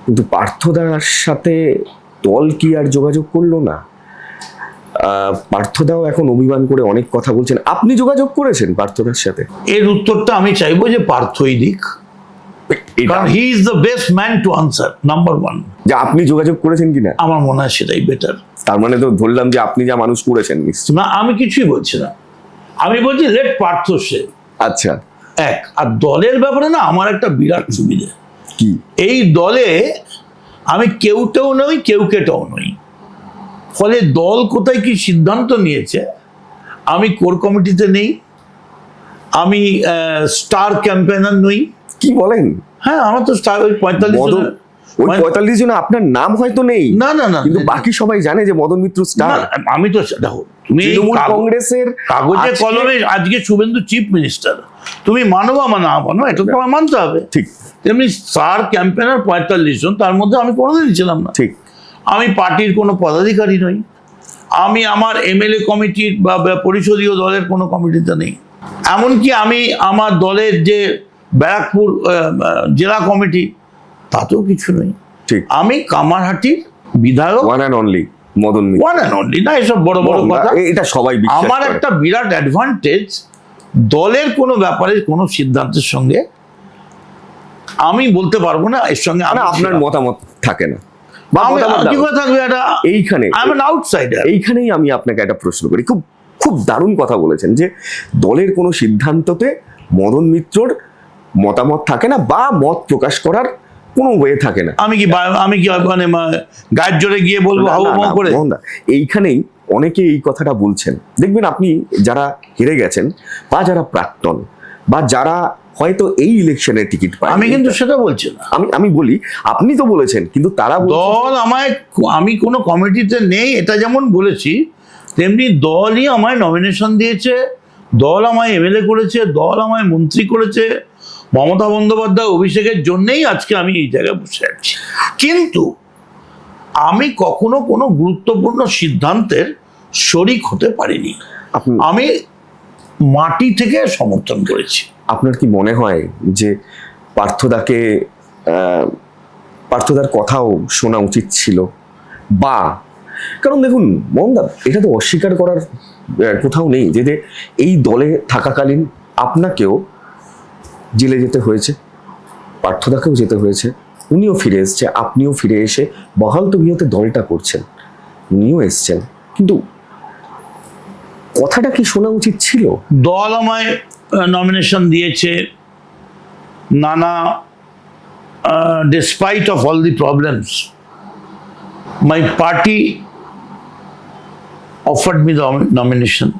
[SPEAKER 1] কিন্তু পার্থদার সাথে দল কি আর যোগাযোগ করলো না? পার্থদাও এখন অভিমান করে অনেক কথা বলছেন। আপনি যোগাযোগ করেছেন পার্থদার সাথে?
[SPEAKER 2] এর উত্তরটা আমি চাইবো যে পার্থই দিক, কারণ he is the best man to answer, number one.
[SPEAKER 1] যে আপনি যোগাযোগ করেছেন কিনা?
[SPEAKER 2] আমার মনে হয় সেটাই বেটার।
[SPEAKER 1] তার মানে তো ধরলাম যে আপনি যা মানুষ করেছেন নিশ্চয়।
[SPEAKER 2] না, আমি কিছুই বলছি না, আমি বলছি লেট পার্থ সে।
[SPEAKER 1] আচ্ছা,
[SPEAKER 2] এক, আর দলের ব্যাপারে না আমার একটা বিরাট সুবিধে,
[SPEAKER 1] কি?
[SPEAKER 2] এই দলে আমি কেউটেও নই, কেউ কেটেও নই। ফলে দল কোথায় কি সিদ্ধান্ত নিয়েছে, আমি কোর কমিটিতে নেই, আমি স্টার ক্যাম্পেনার নই।
[SPEAKER 1] কি বলেন?
[SPEAKER 2] হ্যাঁ, আমার তো স্টার ওই 45
[SPEAKER 1] মদন- ওই 45 জন আপনার নাম হয়তো নেই,
[SPEAKER 2] না না না,
[SPEAKER 1] কিন্তু বাকি সবাই জানে যে মদন মিত্র স্টার।
[SPEAKER 2] না, আমি তো দেখো, তুমি এই
[SPEAKER 1] তৃণমূল কংগ্রেসের
[SPEAKER 2] কাগজে
[SPEAKER 1] আজকে-
[SPEAKER 2] কলমে আজকে শুভেন্দু চিফ মিনিস্টার, তুমি মানো বা না মানো, এটা তো আমার মানতে হবে।
[SPEAKER 1] ঠিক
[SPEAKER 2] তেমনি স্টার ক্যাম্পেনার 45 জন, তার মধ্যে আমি কোনোদিনই ছিলাম না।
[SPEAKER 1] ঠিক।
[SPEAKER 2] আমি পার্টির কোনো পদাধিকারী নই, আমি আমার এমএলএ কমিটির বা পরিষদীয় দলের কোনো কমিটিতে নেই। এমনকি আমি আমার দলের যে ব্যারাকপুর জেলা কমিটি, তাতেও কিছু নেই।
[SPEAKER 1] ঠিক।
[SPEAKER 2] আমি কামারহাটির বিধায়ক,
[SPEAKER 1] one and only Madan Mitra.
[SPEAKER 2] One and only, না এসব বড় বড় কথা।
[SPEAKER 1] এটা সবাই বিশ্বাস
[SPEAKER 2] আমার
[SPEAKER 1] করে।
[SPEAKER 2] একটা বিরাট অ্যাডভান্টেজ, দলের কোনো ব্যাপারে কোনো সিদ্ধান্তের সঙ্গে আমি বলতে পারবো না এর সঙ্গে
[SPEAKER 1] না, আপনার মতামত থাকে না বা
[SPEAKER 2] আমি
[SPEAKER 1] মতামত
[SPEAKER 2] কি
[SPEAKER 1] দাও।
[SPEAKER 2] করে থাকবে এটা?
[SPEAKER 1] এইখানে
[SPEAKER 2] আই এম অ্যান আউটসাইডার।
[SPEAKER 1] এইখানেই আমি আপনাকে একটা প্রশ্ন করি। খুব খুব দারুণ কথা বলেছেন যে দলের কোনো সিদ্ধান্ততে মদন মিত্রর মতামত থাকে না বা মত প্রকাশ করার কোনো ওয়ে থাকে না।
[SPEAKER 2] আমি কি মানে গায়ের জোরে গিয়ে বলবো
[SPEAKER 1] না,
[SPEAKER 2] হাউ
[SPEAKER 1] না,
[SPEAKER 2] মাউ
[SPEAKER 1] না,
[SPEAKER 2] করে?
[SPEAKER 1] মোহনদা, এইখানেই অনেকে এই কথাটা বলছেন। দেখবেন আপনি যারা হেরে গেছেন বা যারা প্রাক্তন বা যারা হয়তো এই ইলেকশনের টিকিট পায়,
[SPEAKER 2] আমি কিন্তু সেটা বলছি না।
[SPEAKER 1] আমি বলি আপনি তো বলেছেন, কিন্তু তারা বলছে-
[SPEAKER 2] দল আমায়, আমি কোনো কমিটিতে নেই এটা যেমন বলেছি, তেমনি দলই আমায় নমিনেশন দিয়েছে, দল আমায় এমএলএ করেছে, দল আমায় মন্ত্রী করেছে। মমতা বন্দ্যোপাধ্যায় অভিষেকের জন্যেই আজকে আমি এই জায়গায় বসে আছি। কিন্তু আমি কখনো কোনো গুরুত্বপূর্ণ সিদ্ধান্তের শরিক হতে পারিনি।
[SPEAKER 1] আপনি-
[SPEAKER 2] আমি মাটি থেকে সমর্থন করেছি।
[SPEAKER 1] আপনার কি মনে হয় যে পার্থদাকে পার্থদার কথাও শোনা উচিত ছিল? বা কারণ দেখুন মোহনদা, এটা তো অস্বীকার করার কোথাও নেই যে এই দলে থাকাকালীন আপনাকেও জেলে যেতে হয়েছে, পার্থদাকেও যেতে হয়েছে, উনিও ফিরে এসছে, আপনিও ফিরে এসে বহাল তবিয়তে দলটা করছেন, উনিও এসছেন, কিন্তু কথাটা কি শোনা উচিত ছিল?
[SPEAKER 2] দল আমায় নমিনেশন দিয়েছে, নানা despite of all the problems, my party offered me the nomination.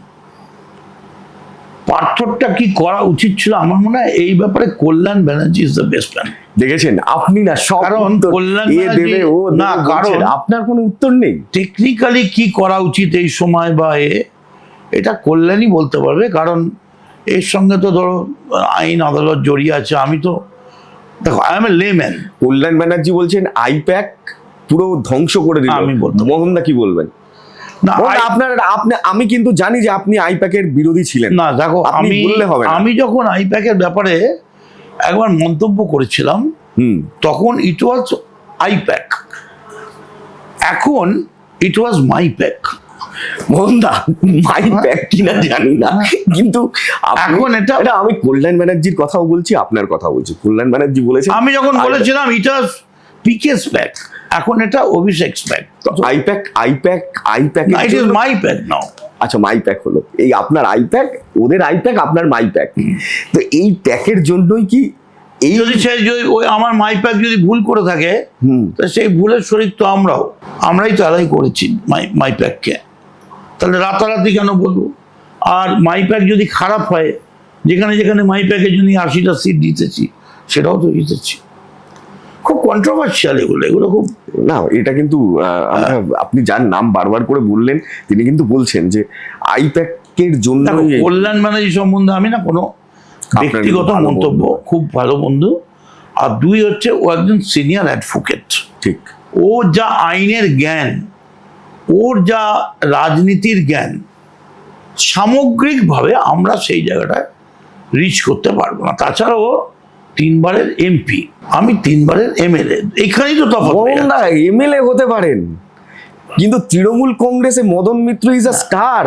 [SPEAKER 2] পার্থটা কি করা উচিত ছিল আমার মনে হয় এই ব্যাপারে Kalyan Banerjee is the best man.
[SPEAKER 1] দেখেছেন আপনি না সব
[SPEAKER 2] কারণ
[SPEAKER 1] উত্তর
[SPEAKER 2] কল্যাণ
[SPEAKER 1] এ
[SPEAKER 2] ব্যানার্জি-
[SPEAKER 1] দেবে ও দেবে
[SPEAKER 2] না,
[SPEAKER 1] বলছেন,
[SPEAKER 2] কারণ
[SPEAKER 1] আপনার কোনো উত্তর নেই।
[SPEAKER 2] টেকনিক্যালি কি করা উচিত এই সময় বা এটা কল্যাণই বলতে পারবে, কারণ এর সঙ্গে তো ধরো আইন আদালত জড়িয়ে আছে। আমি তো দেখো, আই এম এ লেম্যান।
[SPEAKER 1] কল্যাণ ব্যানার্জি বলছেন আইপ্যাক পুরো ধ্বংস করে দিল।
[SPEAKER 2] আমি বলতে পারি।
[SPEAKER 1] মোহনদা কি বলবেন?
[SPEAKER 2] না,
[SPEAKER 1] আপনার আমি কিন্তু জানি যে আপনি আইপ্যাকের বিরোধী ছিলেন।
[SPEAKER 2] না দেখো,
[SPEAKER 1] আপনি বললে হবে না।
[SPEAKER 2] আমি যখন আইপ্যাকের ব্যাপারে একবার মন্তব্য করেছিলাম, তখন ইট ওয়াজ আইপ্যাক, এখন ইট ওয়াজ মাই প্যাক।
[SPEAKER 1] মোহনদা মাই ব্যাগ কিনা জানি না, কিন্তু
[SPEAKER 2] এখন এটা
[SPEAKER 1] আমি কল্যাণ ব্যানার্জির কথাও বলছি, আপনার কথা বলছি। কল্যাণ ব্যানার্জি বলেছে,
[SPEAKER 2] আমি যখন বলেছিলাম ইট ওয়াজ পিকেস প্যাক, এখন এটা Abhishek pack.
[SPEAKER 1] IPAC
[SPEAKER 2] it is my pack now.
[SPEAKER 1] আচ্ছা, মাই প্যাক হলো এই আপনার আইপ্যাক, ওদের আইপ্যাক, আপনার মাই প্যাক। তো এই প্যাকের জন্যই কি এই
[SPEAKER 2] যদি ওই আমার মাই প্যাক যদি ভুল করে থাকে, তো সেই ভুলের শরীর তো আমরাই তো আদায় করেছি মাই প্যাককে, তাহলে রাতারাতি কেন বলবো? আর মাই প্যাক যদি খারাপ হয়, যেখানে যেখানে মাই প্যাকের জন্য 80টা সিট জিতেছি, সেটাও তো জিতেছি। খুব কন্ট্রোভার্সিয়াল এগুলো খুব
[SPEAKER 1] না, এটা কিন্তু আপনি যার নাম বারবার করে বললেন, তিনি কিন্তু বলছেন যে আইপ্যাকের জন্য।
[SPEAKER 2] কল্যাণ ব্যানার্জি সম্বন্ধে আমি না কোনো ব্যক্তিগত মন্তব্য, খুব ভালো বন্ধু, আর দুই হচ্ছে ও একজন সিনিয়র অ্যাডভোকেট।
[SPEAKER 1] ঠিক,
[SPEAKER 2] ও যা আইনের জ্ঞান, ওর যা রাজনীতির জ্ঞান, সামগ্রিকভাবে আমরা সেই জায়গাটায় রিচ করতে পারবো না। তাছাড়াও 3 বারের এমপি, আমি 3 বারের এমএলএ, এখানেই তো তফাৎ।
[SPEAKER 1] এমএলএ হতে পারেন, কিন্তু তৃণমূল কংগ্রেসে Madan Mitra is a star,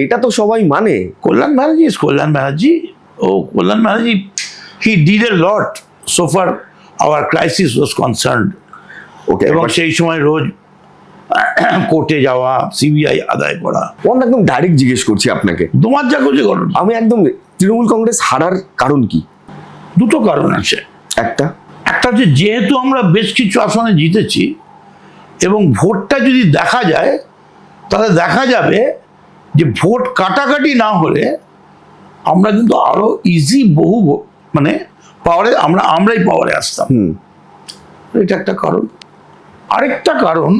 [SPEAKER 1] এটা তো সবাই মানে।
[SPEAKER 2] Kalyan Banerjee he did a lot so far our crisis was concerned.
[SPEAKER 1] Okay,
[SPEAKER 2] এবং সেই সময় রোজ কোর্টে যাওয়া, সিবিআই আদায় করা।
[SPEAKER 1] একদম ডাইরেক্ট জিজ্ঞেস করছি আপনাকে,
[SPEAKER 2] তোমার যা কিছু করো,
[SPEAKER 1] আমি একদম, তৃণমূল কংগ্রেস হারার কারণ কি?
[SPEAKER 2] দুটো কারণ আছে। একটা হচ্ছে, যেহেতু আমরা বেশ কিছু আসনে জিতেছি এবং ভোটটা যদি দেখা যায়, তাহলে দেখা যাবে যে ভোট কাটাকাটি না হলে আমরা কিন্তু আরো ইজি মানে পাওয়ারে আমরাই পাওয়ারে আসতাম। এটা একটা কারণ। আরেকটা কারণ,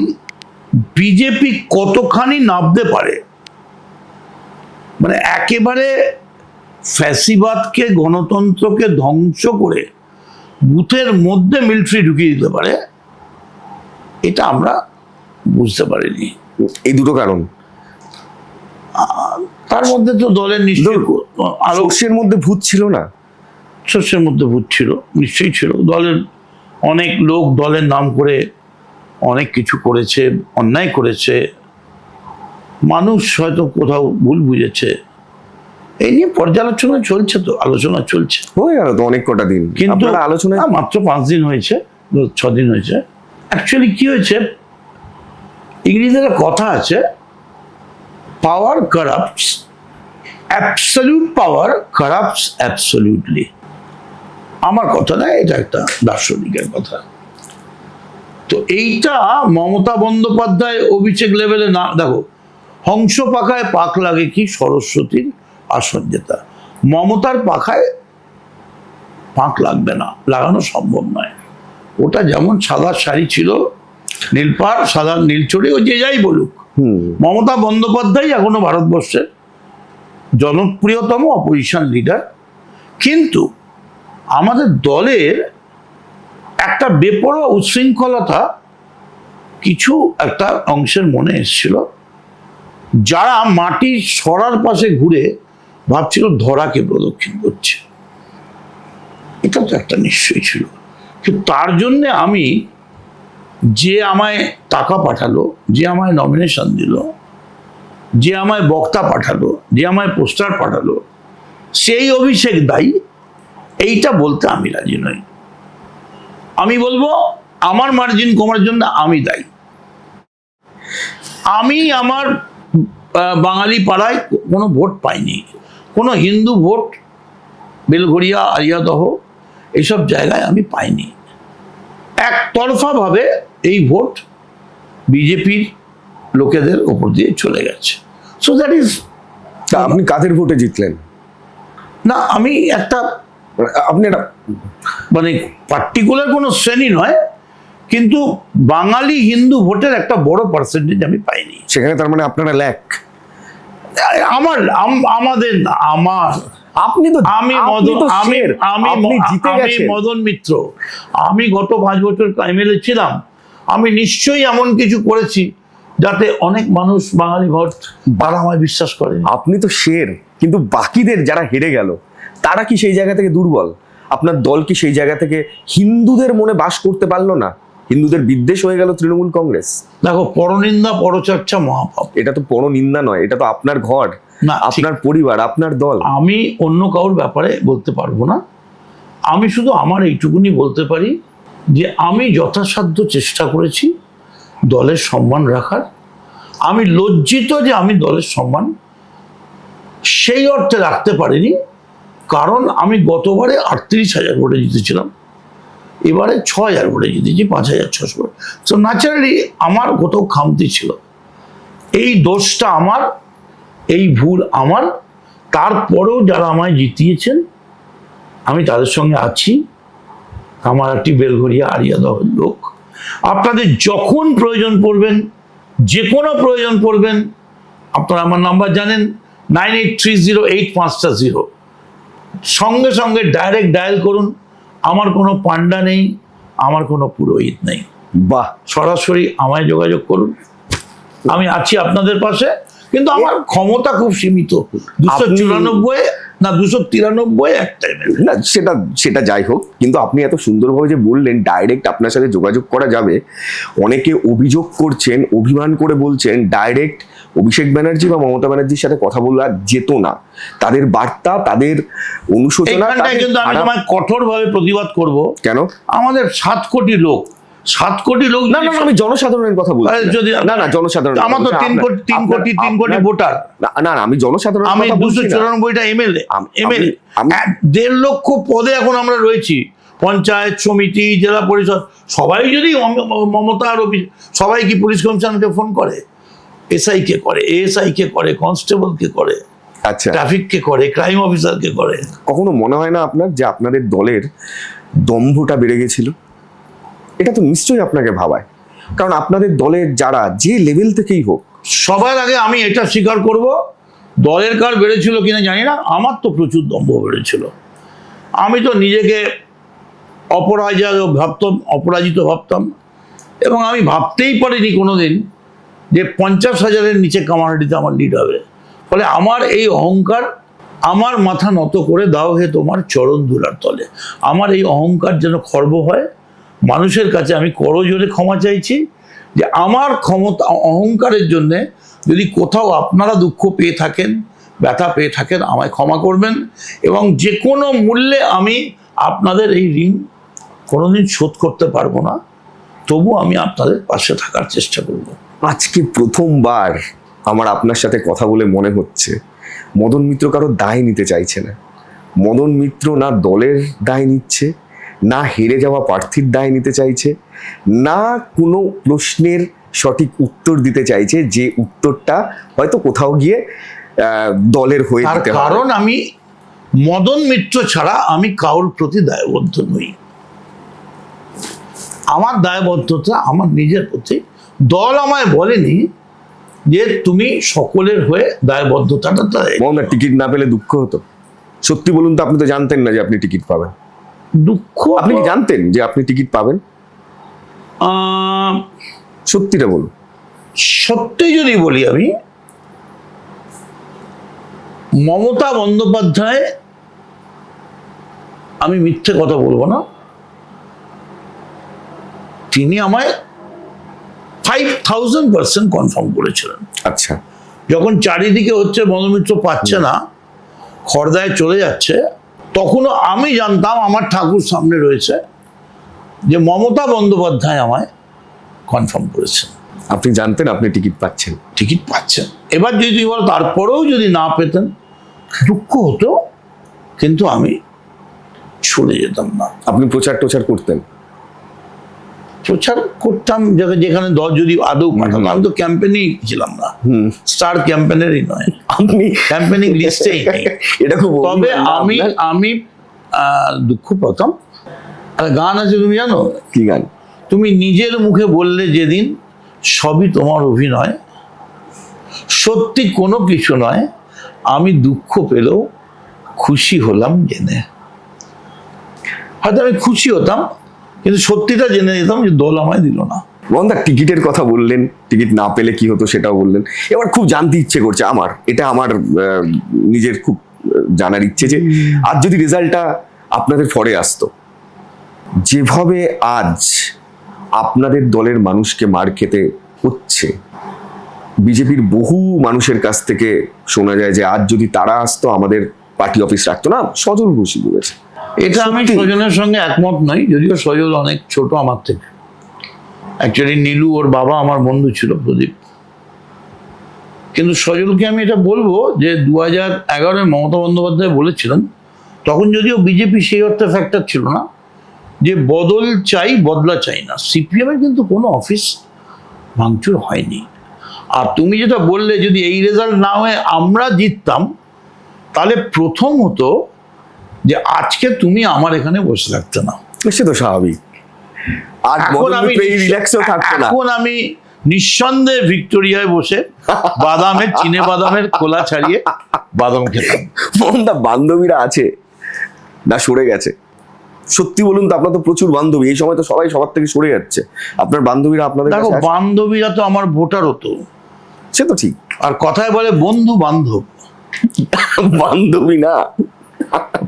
[SPEAKER 2] বিজেপি কতখানি নামতে পারে, মানে একেবারে ফ্যাসিবাদকে, গণতন্ত্রকে ধ্বংস করে বুথের মধ্যে মিলিটারি ঢুকিয়ে দিতে পারে, এটা আমরা বুঝতে পারিনি।
[SPEAKER 1] এই দুটো কারণ,
[SPEAKER 2] তার মধ্যে তো দলের
[SPEAKER 1] সর্ষের মধ্যে ভূত ছিল না?
[SPEAKER 2] শস্যের মধ্যে ভূত ছিল, নিশ্চয়ই ছিল। দলের অনেক লোক দলের নাম করে অনেক কিছু করেছে, অন্যায় করেছে, মানুষ হয়তো কোথাও ভুল বুঝেছে, এই নিয়ে পর্যালোচনা চলছে, তো আলোচনা চলছে।
[SPEAKER 1] হয়ে গেল তো অনেক কটা দিন,
[SPEAKER 2] কিন্তু
[SPEAKER 1] আলোচনা
[SPEAKER 2] মাত্র 5 দিন হয়েছে, 6 দিন হয়েছে। অ্যাকচুয়ালি কি হয়েছে, ইংরেজিতে কথা আছে, পাওয়ার কারাপ্টস, অ্যাবসলিউট পাওয়ার কারাপ্টস অ্যাবসলিউটলি। আমার কথা না, এটা একটা দার্শনিকের কথা। তো এইটা মমতা বন্দ্যোপাধ্যায় অভিষেক লেভেলে না, দেখো, হংস পাখায় পাক লাগে কি সরস্বতীর আসন জেতা, মমতার পাখায় পাক লাগবে না, লাগানো সম্ভব নয়। ওটা যেমন সাদা শাড়ি ছিল, নীলপাড়, সাদা নীলচড়ি, ও যে যাই বলুক, মমতা বন্দ্যোপাধ্যায় এখনো ভারতবর্ষের জনপ্রিয়তম অপোজিশন লিডার। কিন্তু আমাদের দলের একটা বেপরোয়া উচ্ছৃঙ্খলতা কিছু একটা অংশের মনে এসেছিল, যারা মাটি সরার পাশে ঘুরে ভাবছিল ধরাকে প্রদক্ষিণ করছে। এটা তো একটা নিশ্চয়ই ছিল। কিন্তু তার জন্যে আমি, যে আমায় টাকা পাঠালো, যে আমায় নমিনেশন দিল, যে আমায় বক্তা পাঠালো, যে আমায় পোস্টার পাঠালো, সেই অভিষেক দায়ী, এইটা বলতে আমি রাজি নই। আমি বলবো আমার মার্জিন কমার জন্য আমি দায়ী। আমি আমার বাঙালি পাড়ায় কোনো ভোট পাইনি, কোনো হিন্দু ভোট বেলঘরিয়া, আরিয়াদহ এইসব জায়গায় আমি পাইনি। একতরফাভাবে এই ভোট বিজেপির লোকেদের ওপর দিয়ে চলে গেছে। So that is.
[SPEAKER 1] আপনি কাদের ভোটে জিতলেন?
[SPEAKER 2] না, আমি আপনি মানে পার্টিকুলার কোনো শ্রেণী নয়, কিন্তু বাঙালি হিন্দু ভোটের একটা বড় পার্সেন্টেজ আমি পাইনি
[SPEAKER 1] সেখানে। তার মানে আপনারা
[SPEAKER 2] আমাদের না,
[SPEAKER 1] আপনি তো,
[SPEAKER 2] আমি জিতে গেছি। মদন মিত্র, আমি গত 5 বছর এমএলএ ছিলাম, আমি নিশ্চয়ই এমন কিছু করেছি যাতে অনেক মানুষ বাঙালি ভোট বাড়া আমায় বিশ্বাস করে।
[SPEAKER 1] আপনি তো শের, কিন্তু বাকিদের যারা হেরে গেল তারা কি সেই জায়গা থেকে দুর্বল? আপনার দল কি সেই জায়গা থেকে হিন্দুদের মনে বাস করতে পারলো না? হিন্দুদের বিদ্বেষ হয়ে গেল তৃণমূল কংগ্রেস?
[SPEAKER 2] দেখো, পরনিন্দা পরচর্চা মহাপাপ।
[SPEAKER 1] এটা তো বড় নিন্দা নয়, এটা তো আপনার ঘর,
[SPEAKER 2] না, ঠিক।
[SPEAKER 1] আপনার পরিবার, আপনার দল।
[SPEAKER 2] আমি অন্য কারোর ব্যাপারে বলতে পারবো না। আমি শুধু আমার এইটুকুনি বলতে পারি যে আমি যথাসাধ্য চেষ্টা করেছি দলের সম্মান রাখার। আমি লজ্জিত যে আমি দলের সম্মান সেই অর্থে রাখতে পারিনি, কারণ আমি গতবারে 38,000 ভোটে জিতেছিলাম, এবারে 6,000 ভোটে জিতেছি, 5,600 ভোট। সো ন্যাচারালি আমার কোথাও খামতি ছিল। এই দোষটা আমার, এই ভুল আমার। তারপরেও যারা আমায় জিতিয়েছেন আমি তাদের সঙ্গে আছি। আমার একটি বেলঘরিয়া আরিয়া দলের লোক। আপনাদের যখন প্রয়োজন পড়বেন, যে কোনো প্রয়োজন পড়বেন, আপনারা আমার নাম্বার জানেন, 98308550। সঙ্গে সঙ্গে ডাইরেক্ট ডায়াল করুন। আমার কোনো পান্ডা নেই, আমার কোনো পুরোহিত নেই।
[SPEAKER 1] বাহ,
[SPEAKER 2] সরাসরি আমায় যোগাযোগ করুন, আমি আছি আপনাদের পাশে। কিন্তু আমার ক্ষমতা খুব সীমিত। 294 না 293 একটাই নেবে।
[SPEAKER 1] না সেটা যাই হোক, কিন্তু আপনি এত সুন্দরভাবে যে বললেন ডাইরেক্ট আপনার সাথে যোগাযোগ করা যাবে। অনেকে অভিযোগ করছেন, অভিমান করে বলছেন ডাইরেক্ট অভিষেক ব্যানার্জি বা মমতা ব্যানার্জির সাথে কথা বলা যেত না। তাদের বার্তা, তাদের অনুশোচনা,
[SPEAKER 2] এইখানটায় কিন্তু আমি তোমায় কঠোরভাবে প্রতিবাদ করব।
[SPEAKER 1] কেন?
[SPEAKER 2] আমাদের 7 কোটি লোক, 7 কোটি লোক।
[SPEAKER 1] না, আমি জনসাধারণের কথা বলছি।
[SPEAKER 2] যদি
[SPEAKER 1] না জনসাধারণ,
[SPEAKER 2] আমার তো 3 কোটি ভোটার।
[SPEAKER 1] না আমি জনসাধারণ,
[SPEAKER 2] আমি 294টা এমএলএ, 1.5 লক্ষ পদে এখন আমরা রয়েছি। পঞ্চায়েত সমিতি, জেলা পরিষদ, সবাই যদি মমতা আর সবাই কি পুলিশ কমিশনারকে ফোন করে? এসআই কে করে, এএসআই কে করে, কনস্টেবল কে করে,
[SPEAKER 1] আচ্ছা
[SPEAKER 2] ট্রাফিক কে করে, ক্রাইম অফিসার কে করে।
[SPEAKER 1] কখনো মনে হয় না আপনার যে আপনাদের দলের দম্ভটা বেড়ে গেছিল? এটা তো নিশ্চয়ই আপনাকে ভাবায়, কারণ আপনাদের দলের যারা যে লেভেল থেকেই হোক।
[SPEAKER 2] সবার আগে আমি এটা স্বীকার করব, দলের কার বেড়েছিল কিনা জানি না, আমার তো প্রচুর দম্ভ বেড়েছিল। আমি তো নিজেকে অপরাজিত ভাবতাম, এবং আমি ভাবতেই পারিনি কোনোদিন যে 50,000-এর নিচে কামারহাটিতে আমার লিড হবে। ফলে আমার এই অহংকার, আমার মাথা নত করে দাও হে তোমার চরণ ধুলার তলে। আমার এই অহংকার যেন খর্ব হয়। মানুষের কাছে আমি করজোরে ক্ষমা চাইছি যে আমার ক্ষমতা, অহংকারের জন্যে যদি কোথাও আপনারা দুঃখ পেয়ে থাকেন, ব্যথা পেয়ে থাকেন, আমায় ক্ষমা করবেন। এবং যে কোনো মূল্যে আমি আপনাদের এই ঋণ কোনোদিন শোধ করতে পারবো না, তবু আমি আপনাদের পাশে থাকার চেষ্টা করব।
[SPEAKER 1] আজকে প্রথমবার আমার আপনার সাথে কথা বলে মনে হচ্ছে মদন মিত্র কারো দায় নিতে চাইছে না। মদন মিত্র না দলের দায় নিচ্ছে, না হেরে যাওয়া প্রার্থীর দায় নিতে চাইছে, না কোনো প্রশ্নের সঠিক উত্তর দিতে চাইছে, যে উত্তরটা হয়তো কোথাও গিয়ে দলের হয়ে দিতে হবে।
[SPEAKER 2] কারণ আমি মদন মিত্র ছাড়া আমি কারোর প্রতি দায়বদ্ধ নই। আমার দায়বদ্ধতা আমার নিজের প্রতি। দল আমায় বলেনি যে তুমি সকলের হয়ে দায়বদ্ধতাটা তাই।
[SPEAKER 1] টিকিট না পেলে দুঃখ হতো? সত্যি বলুন তো, আপনি তো জানতেন না যে আপনি টিকিট পাবেন?
[SPEAKER 2] দুঃখ?
[SPEAKER 1] আপনি কি জানতেন যে আপনি টিকিট পাবেন? সত্যিটা বলুন।
[SPEAKER 2] সত্যি যদি বলি, আমি মমতা বন্দ্যোপাধ্যায়, আমি মিথ্যে কথা বলবো না, তিনি আমায় 5000% কনফার্ম করেছিলেন।
[SPEAKER 1] আচ্ছা,
[SPEAKER 2] যখন চারিদিকে হচ্ছে মদন মিত্র পাচ্ছে না, খড়দায় চলে যাচ্ছে, তখনও আমি জানতাম আমার ঠাকুর সামনে রয়েছে যে মমতা বন্দ্যোপাধ্যায় আমায় কনফার্ম করেছেন।
[SPEAKER 1] আপনি জানতেন আপনি টিকিট পাচ্ছেন?
[SPEAKER 2] টিকিট পাচ্ছেন। এবার যদি বল তারপরেও যদি না পেতেন, দুঃখ হতো, কিন্তু আমি চলে যেতাম না।
[SPEAKER 1] আপনি প্রচার করতেন?
[SPEAKER 2] প্রচার করতাম যেখানে দল যদি আদৌ পাঠাতো। আমি তো ক্যাম্পেইনই ছিলাম না, স্টার ক্যাম্পেইনেরই নয়,
[SPEAKER 1] আপনি
[SPEAKER 2] ক্যাম্পেইনিং লিস্টেই নেই।
[SPEAKER 1] এটা খুব
[SPEAKER 2] তবে আমি দুঃখ পেতাম। আর গান আছে, তুমি জানো
[SPEAKER 1] কি গান?
[SPEAKER 2] তুমি নিজের মুখে বললে যেদিন, সবই তোমার অভিনয়, সত্যি কোনো কিছু নয়, আমি দুঃখ পেলেও খুশি হলাম জেনে। হয়তো আমি খুশি হতাম, কিন্তু সত্যিটা জেনে যেতাম যে দল আমায় দিল না।
[SPEAKER 1] মোহনদা, টিকিটের কথা বললেন, টিকিট না পেলে কি হতো সেটাও বললেন। এবার খুব জানতে ইচ্ছে করছে আমার, এটা আমার নিজের খুব জানার ইচ্ছে যে আজ যদি রেজাল্টটা আপনাদের ফরে আসতো, যেভাবে আজ আপনাদের দলের মানুষকে মার খেতে হচ্ছে, বিজেপির বহু মানুষের কাছ থেকে শোনা যায় যে আজ যদি তারা আসতো আমাদের পার্টি অফিস রাখতো না। সজল ঘোষই বলেছে।
[SPEAKER 2] এটা আমি
[SPEAKER 1] সত্যি?
[SPEAKER 2] সজনের সঙ্গে একমত নই, যদিও সজল অনেক ছোট আমার থেকে। অ্যাকচুয়ালি নীলু ওর বাবা আমার বন্ধু ছিল, প্রদীপ। কিন্তু সজলকে আমি এটা বলবো যে 2011 মমতা বন্দ্যোপাধ্যায় বলেছিলেন, তখন যদিও বিজেপি সেই অর্থে ফ্যাক্টর ছিল না, যে বদল চাই, বদলা চাই না। সিপিএমের কিন্তু কোনো অফিস ভাঙচুর হয়নি। আর তুমি যেটা বললে, যদি এই রেজাল্ট না হয়ে আমরা জিততাম, তাহলে প্রথম হতো যে আজকে তুমি আমার এখানে বসে থাকতে না।
[SPEAKER 1] সে তো স্বাভাবিক। আর রিল্যাক্সও থাকতো না।
[SPEAKER 2] এখন আমি নিঃসন্দেহে ভিক্টোরিয়ায় বসে বাদামের চিনে বাদামের খোলা ছাড়িয়ে বাদাম খেতাম।
[SPEAKER 1] মোহনদা, বান্ধবীরা আছে না সরে গেছে? সত্যি বলুন তো, আপনার তো প্রচুর বান্ধবী, এই সময় তো সবাই সবার থেকে সরে যাচ্ছে। আপনার বান্ধবীরা আপনাদের
[SPEAKER 2] দেখো,
[SPEAKER 1] কাছে আছে?
[SPEAKER 2] বান্ধবীরা তো আমার ভোটার হতো।
[SPEAKER 1] সে তো ঠিক।
[SPEAKER 2] আর কথায় বলে বন্ধু বান্ধব,
[SPEAKER 1] বান্ধবী না।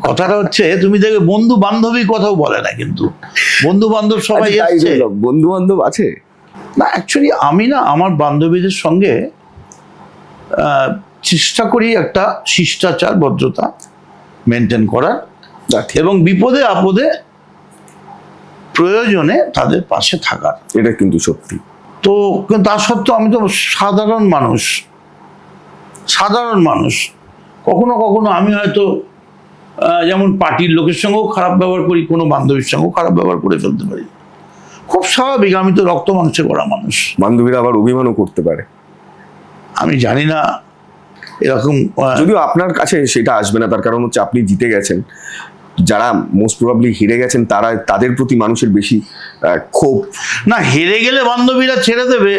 [SPEAKER 2] কথাটা হচ্ছে, তুমি দেখবে বন্ধু বান্ধবী কথাও বলে না, কিন্তু বন্ধু বান্ধব সবাই এসছে।
[SPEAKER 1] বন্ধু বান্ধব আছে
[SPEAKER 2] না, অ্যাকচুয়ালি আমি না আমার বান্ধবীদের সঙ্গে চেষ্টা করি একটা শিষ্টাচার, ভদ্রতা মেনটেন করার,
[SPEAKER 1] না, ঠিক।
[SPEAKER 2] এবং বিপদে আপদে প্রয়োজনে তাদের পাশে থাকার।
[SPEAKER 1] এটা কিন্তু সত্যি।
[SPEAKER 2] তো কিন্তু তা সত্ত্বেও আমি তো সাধারণ মানুষ। কখনো কখনো আমি হয়তো যেমন পার্টির লোকের সঙ্গেও খারাপ ব্যবহার করি, কোনো বান্ধবীর সঙ্গেও খারাপ ব্যবহার করে ফেলতে পারি। খুব স্বাভাবিক, আমি তো রক্ত মাংসে করা মানুষ।
[SPEAKER 1] বান্ধবীরা আবার অভিমানও করতে পারে।
[SPEAKER 2] আমি জানি না এরকম
[SPEAKER 1] যদিও আপনার কাছে সেটা আসবে না, তার কারণ হচ্ছে আপনি জিতে গেছেন। যারা মোস্ট প্রবাবলি হেরে গেছেন তাদের প্রতি মানুষের বেশি ক্ষোভ।
[SPEAKER 2] না, হেরে গেলে বান্ধবীরা ছেড়ে দেবে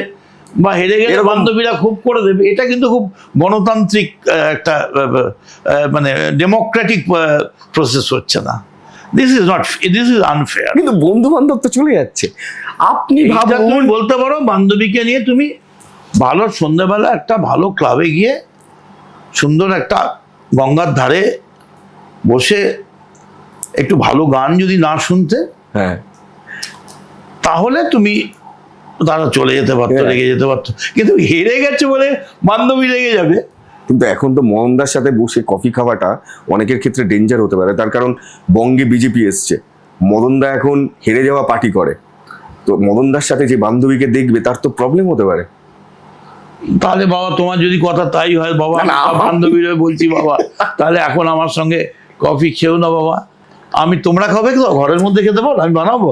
[SPEAKER 2] বা হেরে গেলে বান্ধবীরা খুব করে দেবে, এটা কিন্তু খুব গণতান্ত্রিক একটা মানে ডেমোক্রেটিক প্রসেস হচ্ছে না। This is unfair.
[SPEAKER 1] কিন্তু বন্ধু বান্ধব তো চলে যাচ্ছে। আপনি
[SPEAKER 2] তুমি
[SPEAKER 1] ভাবুন,
[SPEAKER 2] বলতে পারো বান্ধবীকে নিয়ে তুমি ভালো সন্ধ্যেবেলা একটা ভালো ক্লাবে গিয়ে সুন্দর একটা গঙ্গার ধারে বসে একটু ভালো গান যদি না শুনতে,
[SPEAKER 1] হ্যাঁ,
[SPEAKER 2] তাহলে তুমি তারা চলে যেতে পারতো,
[SPEAKER 1] হ্যাঁ।
[SPEAKER 2] রেগে যেতে পারতো। কিন্তু হেরে গেছে বলে বান্ধবী রেগে যাবে?
[SPEAKER 1] কিন্তু এখন তো মোহনদার সাথে বসে কফি খাওয়াটা অনেকের ক্ষেত্রে ডেঞ্জার হতে পারে। তার কারণ বঙ্গে বিজেপি এসছে, মদনদা এখন হেরে যাওয়া পার্টি করে, তো মদনদার সাথে যে বান্ধবীকে দেখবে তার তো প্রবলেম হতে পারে।
[SPEAKER 2] তাহলে বাবা, তোমার যদি কথা তাই হয় বাবা,
[SPEAKER 1] না,
[SPEAKER 2] বান্ধবীর হয়ে বলছি বাবা, তাহলে এখন আমার সঙ্গে কফি খেও না বাবা। তোমরা খাবে তো ঘরের মধ্যে খেতে পারো, আমি বানাবো।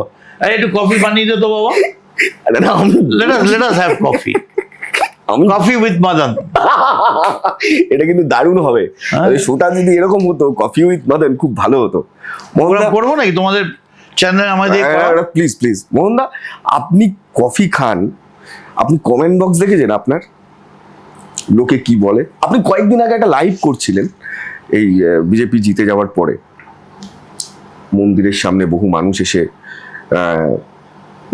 [SPEAKER 2] একটু কফি বানিয়ে দে তো বাবা। Let us have coffee. Coffee with Madan.
[SPEAKER 1] এটা কিন্তু দারুণ হবে।
[SPEAKER 2] হ্যাঁ।
[SPEAKER 1] শোটা যদি এরকম হতো, কফি উইথ মদন, খুব ভালো হতো। মোহনদা,
[SPEAKER 2] করবো নাকি তোমাদের চ্যানেলে আমাদের?
[SPEAKER 1] প্লিজ প্লিজ মোহনদা, আপনি কফি খান, আপনি কমেন্ট বক্স দেখেছেন আপনার লোকে কি বলে? আপনি কয়েকদিন আগে একটা লাইভ করছিলেন এই বিজেপি জিতে যাওয়ার পরে, মন্দিরের সামনে বহু মানুষ এসে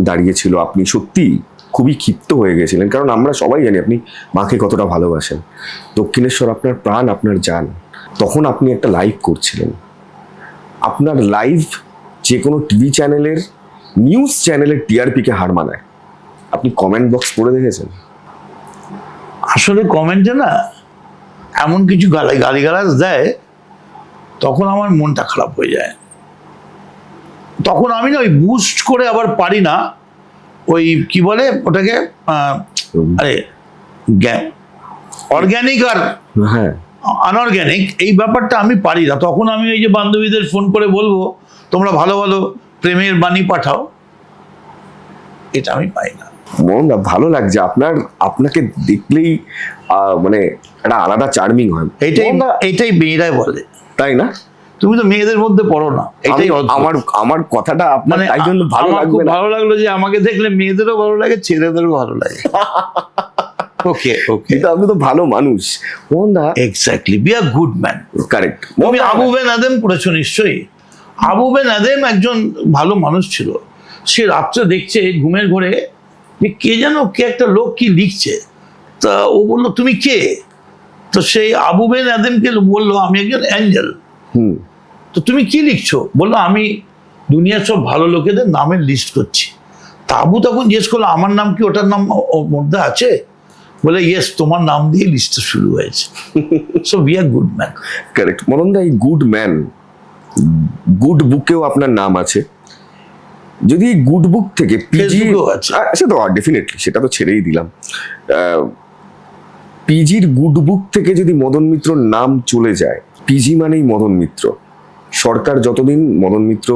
[SPEAKER 1] দাঁড়িয়েছিল, আপনি সত্যি খুবই ক্ষিপ্ত হয়ে গেছিলেন। কারণ আমরা সবাই জানি আপনি মাকে কতটা ভালোবাসেন, দক্ষিণেশ্বর আপনার প্রাণ, আপনার জান। তখন আপনি একটা লাইভ করছিলেন, আপনার লাইভ যে কোনো টিভি চ্যানেলের, নিউজ চ্যানেলের টিআরপিকে হার মানায়। আপনি কমেন্ট বক্স পড়ে দেখেছেন?
[SPEAKER 2] আসলে কমেন্টে না এমন কিছু গালিগালাজ দেয়, তখন আমার মনটা খারাপ হয়ে যায়। তখন আমি না ওই বুস্ট করে আবার পারি না, ওই কি বলে ওটাকে, আরে অর্গ্যানিক আর
[SPEAKER 1] হ্যাঁ,
[SPEAKER 2] আনঅর্গ্যানিক, এই ব্যাপারটা আমি পারি না। তখন আমি ওই যে বান্ধবীদের ফোন করে বলবো তোমরা ভালো ভালো প্রেমের বাণী পাঠাও, এটা আমি পাই না।
[SPEAKER 1] মোহনদা, ভালো লাগছে আপনাকে দেখলেই মানে একটা আলাদা চার্মিং হয়।
[SPEAKER 2] এইটাই মেয়েরাই বলে,
[SPEAKER 1] তাই না?
[SPEAKER 2] তুমি তো মেয়েদের মধ্যে পড়ো না, এটাই
[SPEAKER 1] আমার কথাটা আপনার তাই জন্য ভালো লাগবে না।
[SPEAKER 2] ভালো লাগলো যে আমাকে দেখলে মেয়েদেরও ভালো লাগে, ছেলেদেরও ভালো লাগে। ওকে ওকে,
[SPEAKER 1] কিন্তু আপনি তো ভালো মানুষ মোহনদা।
[SPEAKER 2] Exactly, be a good man.
[SPEAKER 1] Correct.
[SPEAKER 2] তুমি আবু বেন আদেম পড়েছো নিশ্চয়ই। আবু বেন আদেম একজন ভালো মানুষ ছিল। সে রাত্রে দেখছে ঘুমের ঘরে যে কে যেন, কে একটা লোক কি লিখছে, তা ও বললো তুমি কে? তো সেই আবু বেন আদেমকে বললো আমি একজন অ্যাঞ্জেল। তো তুমি কি লিখছো? বললো আমি দুনিয়ার সব ভালো লোকেদের নামের লিস্ট করছি। তাবু তখন জিজ্ঞেস করলো আমার নাম কি ওটার নাম ওর মধ্যে আছে? বলে ইয়েস, তোমার নাম দিয়ে লিস্টটা শুরু হয়েছে। So we are good man.
[SPEAKER 1] Correct Madan da, এই গুড ম্যান, গুড বুকেও আপনার নাম আছে। যদি গুড বুক থেকে পিজি,
[SPEAKER 2] ফেসবুকেও আছে।
[SPEAKER 1] সে তো ডেফিনেটলি, সেটা তো ছেড়েই দিলাম। পিজির গুড বুক থেকে যদি মদন মিত্রর নাম চলে যায়, পিজি মানেই মদন মিত্র। সরকার যতদিন, মদন মিত্র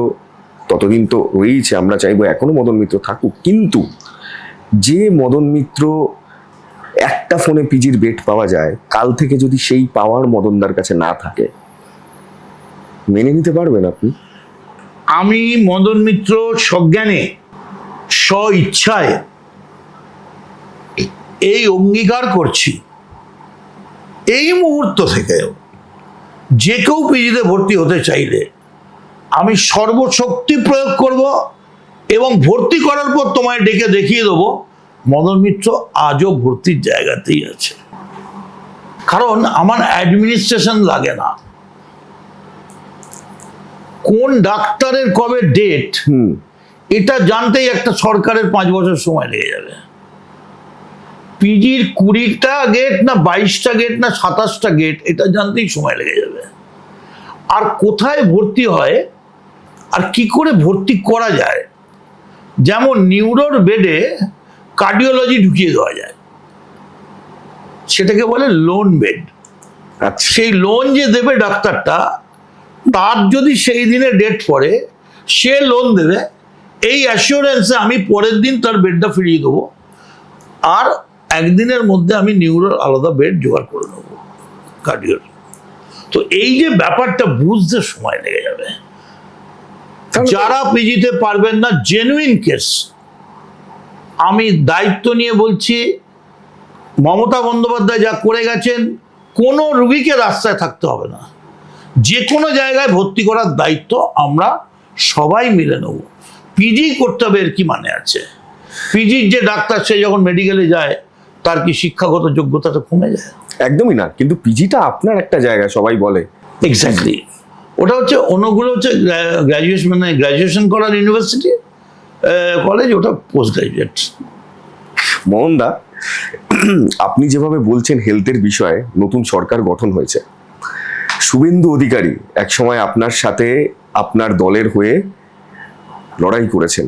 [SPEAKER 1] ততদিন তো রয়েইছে, আমরা চাইবো এখনো মদন মিত্র থাকুক। কিন্তু যে মদন মিত্র একটা ফোনে পিজির বেড পাওয়া যায়, কাল থেকে যদি সেই পাওয়ার মদনদার কাছে না থাকে, মেনে নিতে পারবেন আপনি?
[SPEAKER 2] আমি মদন মিত্র সজ্ঞানে, স্ব ইচ্ছায় এই অঙ্গীকার করছি, এই মুহূর্ত থেকে যে কেউ পিজিতে ভর্তি হতে চাইলে আমি সর্বশক্তি প্রয়োগ করব এবং ভর্তি করার পর তোমায় ডেকে দেখিয়ে দেবো মদন মিত্র আজও ভর্তির জায়গাতেই আছে। কারণ আমার অ্যাডমিনিস্ট্রেশন লাগে না। কোন ডাক্তারের কবে ডেট এটা জানতেই একটা সরকারের 5 বছর সময় লেগে যাবে। পিজির 20টা গেট না 22টা গেট না 27টা গেট এটা জানতেই সময় লেগে যাবে। আর কোথায় ভর্তি হয় আর কি করে ভর্তি করা যায়, যেমন নিউরোর বেডে কার্ডিওলজি ঢুকিয়ে দেওয়া যায়, সেটাকে বলে লোন বেড।
[SPEAKER 1] আচ্ছা,
[SPEAKER 2] সেই লোন যে দেবে ডাক্তারটা, তার যদি সেই দিনে ডেট পড়ে, সে লোন দেবে এই অ্যাসিওরেন্সে আমি পরের দিন তার বেডটা ফিরিয়ে দেবো, আর একদিনের মধ্যে আমি নিউরোর আলাদা বেড জোগাড় করে নেবো কার্ডিওর। তো এই যে ব্যাপারটা বুঝতে সময় লেগে যাবে। যারা পিজিতে পারবেন না, জেনুইন কেস, আমি দায়িত্ব নিয়ে বলছি, মমতা বন্দ্যোপাধ্যায় যা করে গেছেন, কোনো রুগীকে রাস্তায় থাকতে হবে না, যে কোনো জায়গায় ভর্তি করার দায়িত্ব আমরা সবাই মিলে নেব। পিজি করতে হবে এর কি মানে আছে? পিজির যে ডাক্তার, সে যখন মেডিকেলে যায় তার কি শিক্ষাগত যোগ্যতাটা কমে যায়?
[SPEAKER 1] একদমই না। কিন্তু পিজিটা আপনার একটা জায়গা, সবাই বলে।
[SPEAKER 2] এক্স্যাক্টলি, ওটা হচ্ছে অন্যগুলো হচ্ছে গ্র্যাজুয়েশন, মানে গ্র্যাজুয়েশন করার ইউনিভার্সিটি কলেজ, ওটা পোস্ট গ্র্যাজুয়েট।
[SPEAKER 1] মোহনদা, আপনি যেভাবে বলছেন হেলথের বিষয়ে, নতুন সরকার গঠন হয়েছে, শুভেন্দু অধিকারী একসময় আপনার সাথে, আপনার দলের হয়ে লড়াই করেছেন,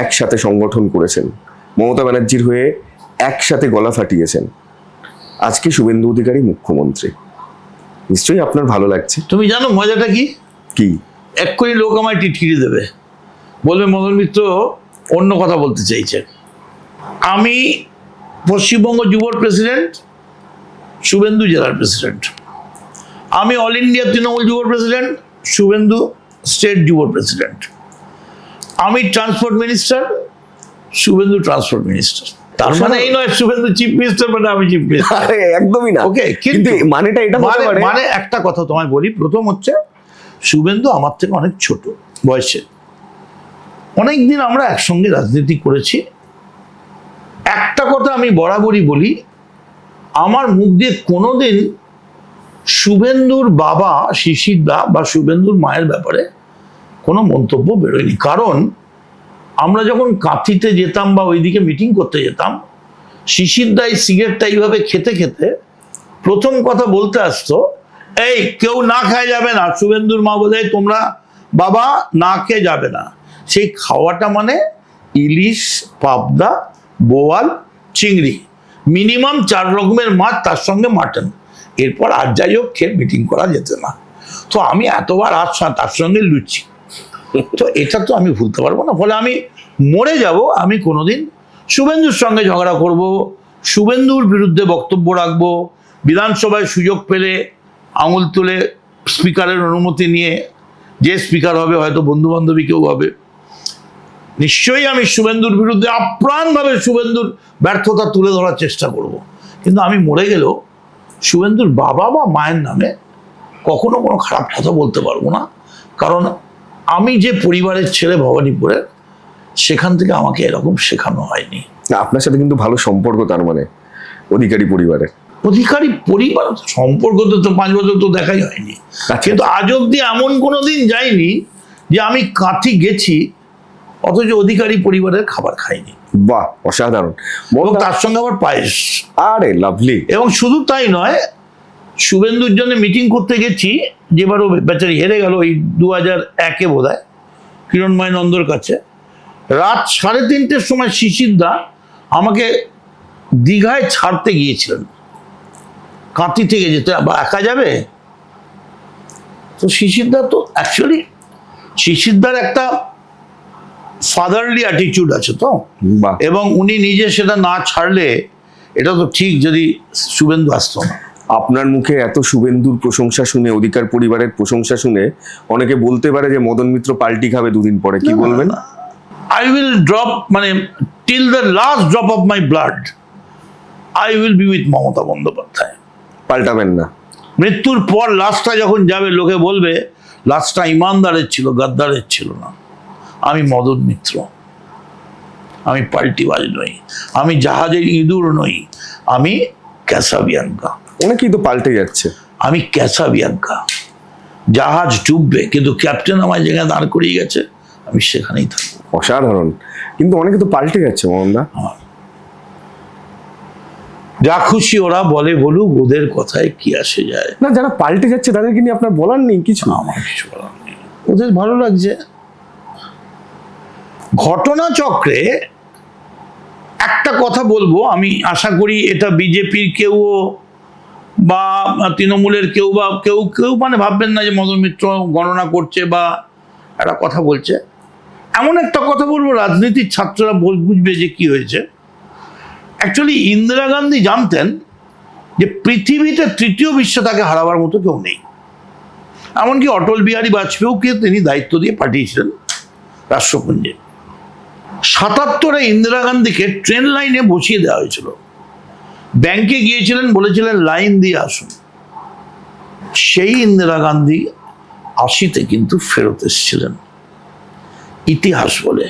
[SPEAKER 1] একসাথে সংগঠন করেছেন, মমতা ব্যানার্জির হয়ে একসাথে গলা ফাটিয়েছেন। আজকে শুভেন্দু অধিকারী মুখ্যমন্ত্রী, নিশ্চয়ই আপনার ভালো লাগছে।
[SPEAKER 2] তুমি জানো মজাটা কি?
[SPEAKER 1] কি?
[SPEAKER 2] এক্ষুনি লোক আমায় টিটকিরি দেবে, বলবে মদন মিত্র অন্য কথা বলতে চাইছে। আমি পশ্চিমবঙ্গ যুবর প্রেসিডেন্ট, শুভেন্দু জেলার প্রেসিডেন্ট। আমি অল ইন্ডিয়া তৃণমূল যুবর প্রেসিডেন্ট, শুভেন্দু স্টেট যুবর প্রেসিডেন্ট। আমি transport minister, Suvendu transport minister. তার মানে এই নয় শুভেন্দু চিফ মিনিস্টার মানে আমি চিফ মিনিস্টার,
[SPEAKER 1] আরে একদমই না।
[SPEAKER 2] ওকে।
[SPEAKER 1] কিন্তু মানেটা এটা হতে পারে।
[SPEAKER 2] মানে একটা কথা তোমায় বলি, প্রথম হচ্ছে শুভেন্দু আমার থেকে অনেক ছোট বয়সে, অনেকদিন আমরা একসঙ্গে রাজনীতি করেছি। একটা কথা আমি বরাবরই বলি, আমার মুখ দিয়ে কোনোদিন শুভেন্দুর বাবা শিশির দা বা শুভেন্দুর মায়ের ব্যাপারে কোনো মন্তব্য বেরোয়নি। কারণ আমরা যখন কাঁথিতে যেতাম বা ওইদিকে মিটিং করতে যেতাম, শিশির দা এই সিগারেটটা এইভাবে খেতে খেতে প্রথম কথা বলতে আসতো, এই কেউ না খায় যাবে না। শুভেন্দুর মা বলে তোমরা বাবা না খেয়ে যাবে না। সেই খাওয়াটা মানে ইলিশ, পাবদা, বোয়াল, চিংড়ি, মিনিমাম 4 রকমের মাছ, তার সঙ্গে মাটন। এরপর আর যাই হোক খেয়ে মিটিং করা যেত না। তো আমি এতবার তার সঙ্গে লুচি, তো এটা তো আমি ভুলতে পারবো না। ফলে আমি মরে যাব, আমি কোনোদিন শুভেন্দুর সঙ্গে ঝগড়া করব, শুভেন্দুর বিরুদ্ধে বক্তব্য রাখবো, বিধানসভায় সুযোগ পেলে আঙুল তুলে স্পিকারের অনুমতি নিয়ে, যে স্পিকার হবে হয়তো বন্ধু বান্ধবী কেউ হবে, নিশ্চয়ই আমি শুভেন্দুর বিরুদ্ধে আপ্রাণভাবে শুভেন্দুর ব্যর্থতা তুলে ধরার চেষ্টা করব। কিন্তু আমি মরে গেলেও শুভেন্দুর বাবা বা মায়ের নামে কখনো কোনো খারাপ কথা বলতে পারবো না। কারণ আমি যে পরিবারের ছেলে ভবানীপুরের, সেখান থেকে আমাকে এরকম শেখানো হয়নি।
[SPEAKER 1] না, আপনার সাথে কিন্তু ভালো সম্পর্ক, তার মানে অধিকারী পরিবারের।
[SPEAKER 2] অধিকারী পরিবার সম্পর্ক তো 5 বছর তো দেখাই হয়নি, কিন্তু আজ অব্দি এমন কোনো দিন যায়নি যে আমি কাঁথি গেছি অথচ অধিকারী পরিবারের খাবার খাইনি।
[SPEAKER 1] বাহ, অসাধারণ।
[SPEAKER 2] এবং তার সঙ্গে আবার পায়েস।
[SPEAKER 1] আরে লাভলি।
[SPEAKER 2] এবং শুধু তাই নয়, শুভেন্দুর জন্য মিটিং করতে গেছি, যেবার ও বেচারি হেরে গেল ওই 2001-এ বোধ হয়, কিরণময় নন্দর কাছে। রাত 3:30-র সময় শিশিরদা আমাকে দীঘায় ছাড়তে গিয়েছিলেন, কাঁথি থেকে যেতে একা যাবে তো। শিশিরদা তো অ্যাকচুয়ালি শিশিরদার একটা ফাদারলি অ্যাটিটিউড আছে তো,
[SPEAKER 1] বাহ।
[SPEAKER 2] এবং উনি নিজে সেটা না ছাড়লে এটা তো ঠিক যদি শুভেন্দু আসতো না।
[SPEAKER 1] আপনার মুখে এত শুভেন্দুর প্রশংসা শুনে, অধিকার পরিবারের প্রশংসা শুনে অনেকে বলতে পারে যে মদন মিত্র পাল্টি খাবে দুদিন পরে, কি বলবেন?
[SPEAKER 2] আই উইল ড্রপ, মানে till the last drop of my blood I will be with Mamata Bandyopadhyay.
[SPEAKER 1] পাল্টাবেন না?
[SPEAKER 2] মৃত্যুর পর লাশটা যখন যাবে লোকে বলবে লাশটা ইমানদারের ছিল, গাদ্দারের ছিল না। আমি মদন মিত্র, আমি পাল্টিবাজ নই, আমি জাহাজের ইঁদুর নই, আমি ক্যাসাবিয়াঙ্কা।
[SPEAKER 1] অনেকেই তো পাল্টে যাচ্ছে।
[SPEAKER 2] আমি ক্যাসাবিয়াঙ্কা। জাহাজ ডুববে কিন্তু ক্যাপ্টেন আমার জায়গায় দাঁড় করিয়ে গেছে, আমি সেখানেই থাকবো।
[SPEAKER 1] অসাধারণ। কিন্তু অনেকে তো পাল্টে যাচ্ছে মোহনদা।
[SPEAKER 2] যা খুশি ওরা বলে বলুক, ওদের কথায় কি আসে যায়।
[SPEAKER 1] না, যারা পাল্টে যাচ্ছে তাদেরকে নিয়ে আপনার বলার নেই কিছু?
[SPEAKER 2] আমার কিছু বলার নেই, ওদের ভালো লাগছে। ঘটনাচক্রে একটা কথা বলবো, আমি আশা করি এটা বিজেপির কেউ বা তৃণমূলের কেউ বা কেউ মানে ভাববেন না যে মদন মিত্র গণনা করছে বা একটা কথা বলছে। এমন একটা কথা বলবো রাজনীতির ছাত্ররা বুঝবে যে কি হয়েছে। অ্যাকচুয়ালি ইন্দিরা গান্ধী জানতেন যে পৃথিবীতে তৃতীয় বিশ্বে তাকে হারাবার মতো কেউ নেই। এমনকি অটল বিহারী বাজপেয়ীকে তিনি দায়িত্ব দিয়ে পাঠিয়েছিলেন রাষ্ট্রপুঞ্জে। 77-এ ইন্দিরা গান্ধীকে ট্রেন লাইনে বসিয়ে দেওয়া হয়েছিল। ব্যাংকে গিয়েছিলেন, বলেছিলেন লাইন দিয়ে আসুন। সেই ইন্দিরা গান্ধী 80-তে কিন্তু ফেরত এসেছিলেন, ইতিহাস বলে।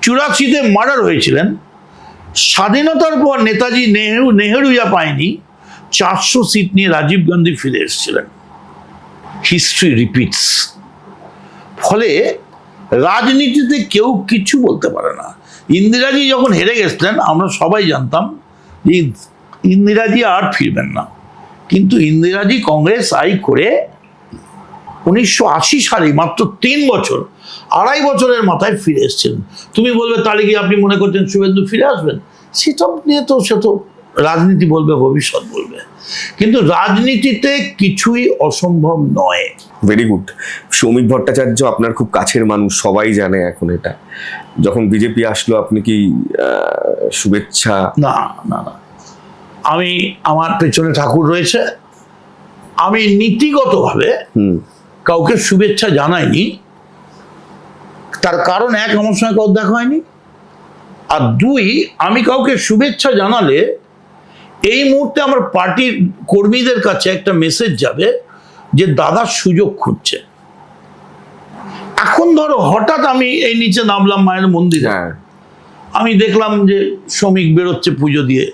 [SPEAKER 2] 84-তে মার্ডার হয়েছিলেন। স্বাধীনতার পর নেতাজি নেহেরু যা পায়নি, 400 সিট নিয়ে রাজীব গান্ধী ফিরে এসেছিলেন। History repeats. ফলে রাজনীতিতে কেউ কিছু বলতে পারে না। ইন্দিরাজি যখন হেরে গেছিলেন আমরা সবাই জানতাম যে ইন্দিরাজি আর ফিরবেন না, কিন্তু ইন্দিরাজি কংগ্রেস করে 1980 সালে মাত্র 3 বছর, 2.5 বছরের মাথায় ফিরে এসেছিলেন। তুমি বলবে তাহলে কি আপনি মনে করছেন শুভেন্দু ফিরে আসবেন? সেটা নিয়ে তো সে তো রাজনীতি বলবে, ভবিষ্যৎ বলবে, কিন্তু রাজনীতিতে কিছুই অসম্ভব নয়।
[SPEAKER 1] Very good. সৌমিক ভট্টাচার্য আপনার খুব কাছের মানুষ, সবাই জানে এখন এটা। যখন বিজেপি আসলো আপনি কি শুভেচ্ছা?
[SPEAKER 2] না না না, আমি আমার পেছনে ঠাকুর রয়েছে, আমি নীতিগতভাবে কাউকে শুভেচ্ছা জানাইনি। তার কারণ এক, আমার সঙ্গে কাউ দেখা হয়নি, আর 2, আমি কাউকে শুভেচ্ছা জানালে এই মুহূর্তে আমার পার্টির কর্মীদের কাছে একটা মেসেজ যাবে যে দাদা সুযোগ খুঁজছে। এখন ধরো হঠাৎ আমি এই নিচে নামলাম মায়ের মন্দিরে, আমি দেখলাম যে শ্রমিক বেরোচ্ছে পুজো দিয়ে,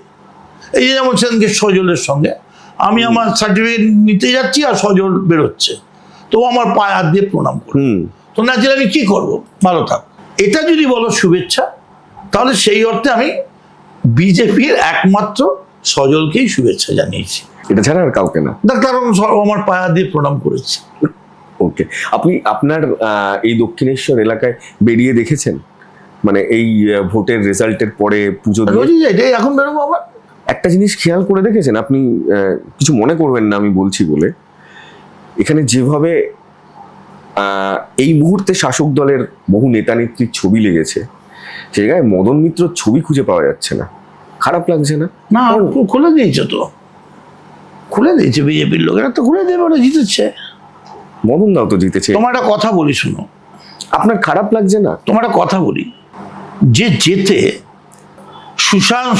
[SPEAKER 2] এই যে যেমন সেদিনকে সজলের সঙ্গে আমি আমার সার্টিফিকেট নিতে যাচ্ছি আর সজল বেরোচ্ছে, তো আমার পায়ে হাত দিয়ে প্রণাম করি। তো ন্যাচারালি আমি কি করবো, ভালো থাক। এটা যদি বলো শুভেচ্ছা, তাহলে সেই অর্থে আমি বিজেপির একমাত্র সজলকেই শুভেচ্ছা জানিয়েছি,
[SPEAKER 1] এটা ছাড়া আর কাউকে না।
[SPEAKER 2] কারণ আমার পায়ে হাত দিয়ে প্রণাম করেছে।
[SPEAKER 1] ওকে, আপনি আপনার এই দক্ষিণেশ্বর এলাকায় বেরিয়ে দেখেছেন, মানে এই ভোটের রেজাল্টের পরে পুজো দিয়ে
[SPEAKER 2] এখন বেরোবো আবার।
[SPEAKER 1] একটা জিনিস খেয়াল করে দেখেছেন আপনি? কিছু মনে করবেন না আমি বলছি বলে, এখানে যেভাবে এই মুহূর্তে শাসক দলের বহু নেতা নেত্রীর ছবি লেগেছে, সে জায়গায় মদন মিত্রর ছবি খুঁজে পাওয়া যাচ্ছে না। খারাপ লাগছে না?
[SPEAKER 2] না, খুলে দিয়েছে তো, খুলে দিয়েছে বিজেপির লোকেরা তো, খুলে দেবে, ওরা জিতেছে।
[SPEAKER 1] মদন দাও তো জিতেছে।
[SPEAKER 2] তোমার একটা কথা বলি শুনো,
[SPEAKER 1] আপনার খারাপ লাগছে না?
[SPEAKER 2] তোমার একটা কথা বলি, যে যেতে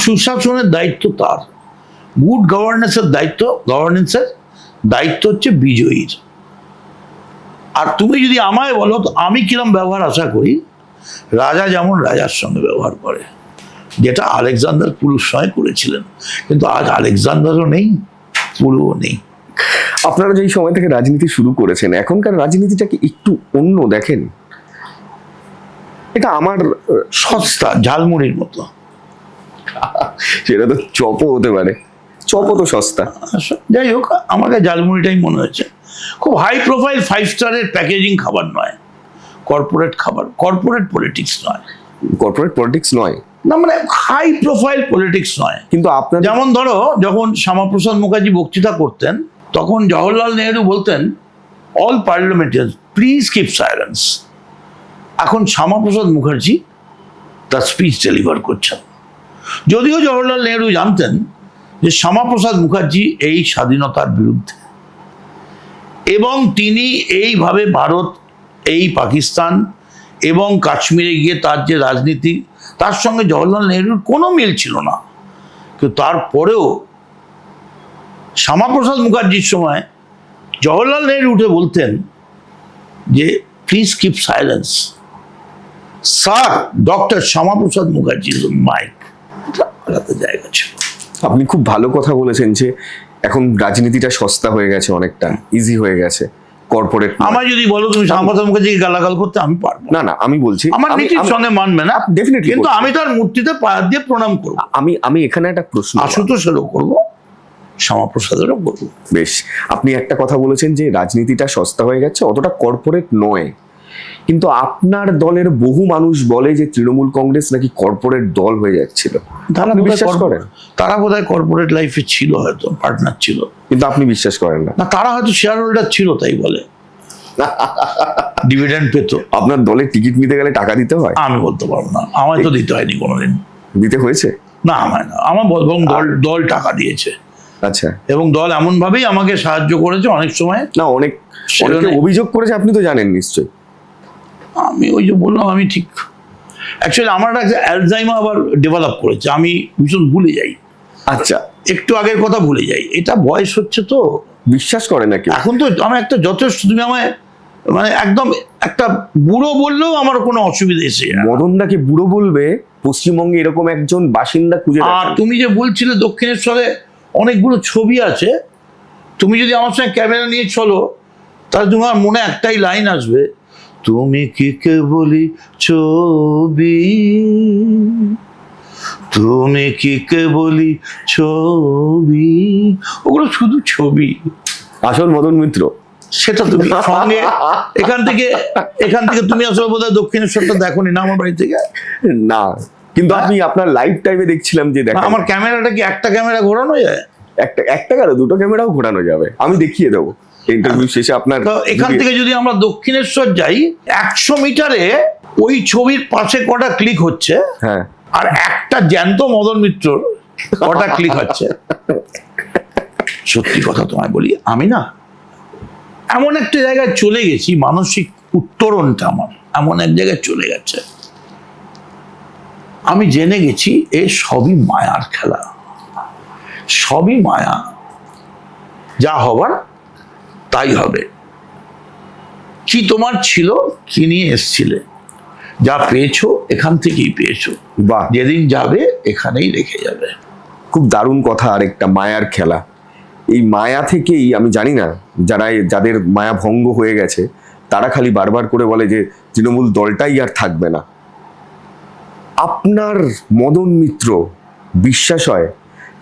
[SPEAKER 2] সুশাসনের দায়িত্ব তার, গুড গভর্নেন্সের দায়িত্ব হচ্ছে বিজয়ীর। আর তুমি যদি আমায় বলো তো আমি কিরম ব্যবহার আশা করি, রাজা যেমন রাজার সঙ্গে ব্যবহার করে, যেটা আলেকজান্ডার পুরুর সময় করেছিলেন। কিন্তু আজ আলেকজান্ডারও নেই, পুরুও নেই।
[SPEAKER 1] আপনারা যেই সময় থেকে রাজনীতি শুরু করেছেন, এখনকার রাজনীতিটাকে একটু অন্য দেখেন? এটা আমার
[SPEAKER 2] সস্তা, ঝালমুড়ির মতো।
[SPEAKER 1] সেটা তো চপও হতে পারে, চপও তো সস্তা।
[SPEAKER 2] যাই হোক, আমাকে ঝালমুড়িটাই মনে হয়েছে। খুব হাই প্রোফাইল 5 স্টারের প্যাকেজিং খাবার নয়, কর্পোরেট খাবার, কর্পোরেট পলিটিক্স নয়।
[SPEAKER 1] কর্পোরেট পলিটিক্স নয়
[SPEAKER 2] না, মানে হাই প্রোফাইল পলিটিক্স নয়।
[SPEAKER 1] কিন্তু আপনার
[SPEAKER 2] যেমন ধরো, যখন শ্যামাপ্রসাদ মুখার্জি বক্তৃতা করতেন, তখন জওহরলাল নেহেরু বলতেন, all parliamentarian please keep silence. এখন শ্যামাপ্রসাদ মুখার্জি তার স্পিচ ডেলিভার করছেন। যদিও জওহরলাল নেহেরু জানতেন যে শ্যামাপ্রসাদ মুখার্জি এই স্বাধীনতার বিরুদ্ধে, এবং তিনি এইভাবে ভারত, এই পাকিস্তান এবং কাশ্মীরে গিয়ে তার যে রাজনীতি, তার সঙ্গে জওহরলাল নেহেরুর কোনো মিল ছিল না। কিন্তু তারপরেও শ্যামাপ্রসাদ মুখার্জির সময় জওহরলাল নেহেরু উঠে বলতেন যে please keep silence, sir doctor Shyama Prasad Mukherjee mike. আলাদা জায়গা ছিল।
[SPEAKER 1] আপনি খুব ভালো কথা বলেছেন যে এখন রাজনীতিটা সস্তা হয়ে গেছে, অনেকটা ইজি হয়ে গেছে, কর্পোরেট।
[SPEAKER 2] আমার যদি বলো তুমি শ্যামাপ্রসাদ মুখার্জিকে গালাগাল করতে, আমি পারবো
[SPEAKER 1] না না, আমি বলছি
[SPEAKER 2] আমার নীতির সঙ্গে মানবে না
[SPEAKER 1] ডেফিনেটলি,
[SPEAKER 2] কিন্তু আমি তার মূর্তিতে পা দিয়ে প্রণাম করবো।
[SPEAKER 1] আমি এখানে একটা প্রশ্ন,
[SPEAKER 2] আশুতোষেরও করবো, শ্যামাপ্রসাদেরও করবো।
[SPEAKER 1] বেশ, আপনি একটা কথা বলেছেন যে রাজনীতিটা সস্তা হয়ে গেছে, অতটা কর্পোরেট নয়। কিন্তু আপনার দলের বহু মানুষ বলে যে তৃণমূল কংগ্রেস নাকি কর্পোরেট দল হয়ে যাচ্ছিল। আপনি বিশ্বাস করেন?
[SPEAKER 2] তারা বোধহয় কর্পোরেট লাইফে ছিল, হয়তো পার্টনার ছিল,
[SPEAKER 1] কিন্তু আপনি বিশ্বাস করেন না?
[SPEAKER 2] না, তারা হয়তো শেয়ার হোল্ডার ছিল, তাই বলে ডিভিডেন্ড পেত।
[SPEAKER 1] আপনার দলের টিকিট নিতে গেলে টাকা দিতে হয়?
[SPEAKER 2] আমি বলতে পারবো না, আমায় তো দিতে হয়নি কোনোদিন।
[SPEAKER 1] দিতে হয়েছে?
[SPEAKER 2] না, আমায় না, আমার বরং দল টাকা দিয়েছে।
[SPEAKER 1] আচ্ছা।
[SPEAKER 2] এবং দল এমন ভাবেই আমাকে সাহায্য করেছে অনেক সময়।
[SPEAKER 1] না, অনেকে অভিযোগ করেছে, আপনি তো জানেন নিশ্চয়ই।
[SPEAKER 2] আমি ওই যে বললাম, আমি ঠিক অ্যাকচুয়ালি আমার একটা অ্যালজাইমার আবার ডেভেলপ করেছে, আমি ভীষণ ভুলে যাই।
[SPEAKER 1] আচ্ছা,
[SPEAKER 2] একটু আগের কথা ভুলে যাই, এটা বয়স হচ্ছে তো।
[SPEAKER 1] বিশ্বাস করে নাকি?
[SPEAKER 2] এখন তো আমি একটা যথেষ্ট, তুমি আমায় মানে একদম একটা বুড়ো বললেও আমার কোনো অসুবিধা এসে যায় না।
[SPEAKER 1] মদনদাকে বুড়ো বলবে পশ্চিমবঙ্গে এরকম একজন বাসিন্দা খুঁজে
[SPEAKER 2] আর
[SPEAKER 1] দেখান।
[SPEAKER 2] তুমি যে বলছিলে দক্ষিণেশ্বরে অনেকগুলো ছবি আছে, তুমি যদি আমার সঙ্গে ক্যামেরা নিয়ে চলো, তাহলে তোমার মনে একটাই লাইন আসবে, তুমি কি কেবলি ছবি, তুমি কি কেবলি ছবি। ওগুলো শুধু ছবি,
[SPEAKER 1] আসল মদন মিত্র
[SPEAKER 2] সেটা তুমি সঙ্গে এখান থেকে তুমি আসলে বোধহয় দক্ষিণেশ্বরটা দেখোনি না আমার বাড়ি থেকে?
[SPEAKER 1] না, কিন্তু আমি আপনার লাইভ টাইমে দেখছিলাম যে দেখা।
[SPEAKER 2] আমার ক্যামেরাটা কি একটা ক্যামেরা ঘোরানো যায়?
[SPEAKER 1] একটা কেন, দুটো ক্যামেরাও ঘোরানো যাবে, আমি দেখিয়ে দেবো ইন্টারভিউ শেষে আপনার।
[SPEAKER 2] তো এখান থেকে যদি আমরা দক্ষিণেশ্বর যাই, 100 মিটারে ওই ছবির পাশে কটা ক্লিক হচ্ছে,
[SPEAKER 1] হ্যাঁ,
[SPEAKER 2] আর একটা জ্যান্ত মদন মিত্রর কটা ক্লিক হচ্ছে। সত্যি কথা তোমায় বলি, আমি না এমন একটা জায়গায় চলে গেছি, মানসিক উত্তরণটা আমার এমন এক জায়গায় চলে গেছে, আমি জেনে গেছি এ সবই মায়ার খেলা, সবই মায়া, যা হবার তাই হবে। কি তোমার ছিল, কি নিয়ে এসছিলে, যা পেয়েছো এখান থেকেই পেয়েছো,
[SPEAKER 1] বাহ,
[SPEAKER 2] যেদিন যাবে এখানেই রেখে যাবে।
[SPEAKER 1] খুব দারুণ কথা। আরেকটা মায়ার খেলা, এই মায়া থেকেই আমি জানি না, যাদের মায়া ভঙ্গ হয়ে গেছে তারা খালি বারবার করে বলে যে তৃণমূল দলটাই আর থাকবে না। আপনার মদন মিত্র বিশ্বাস হয়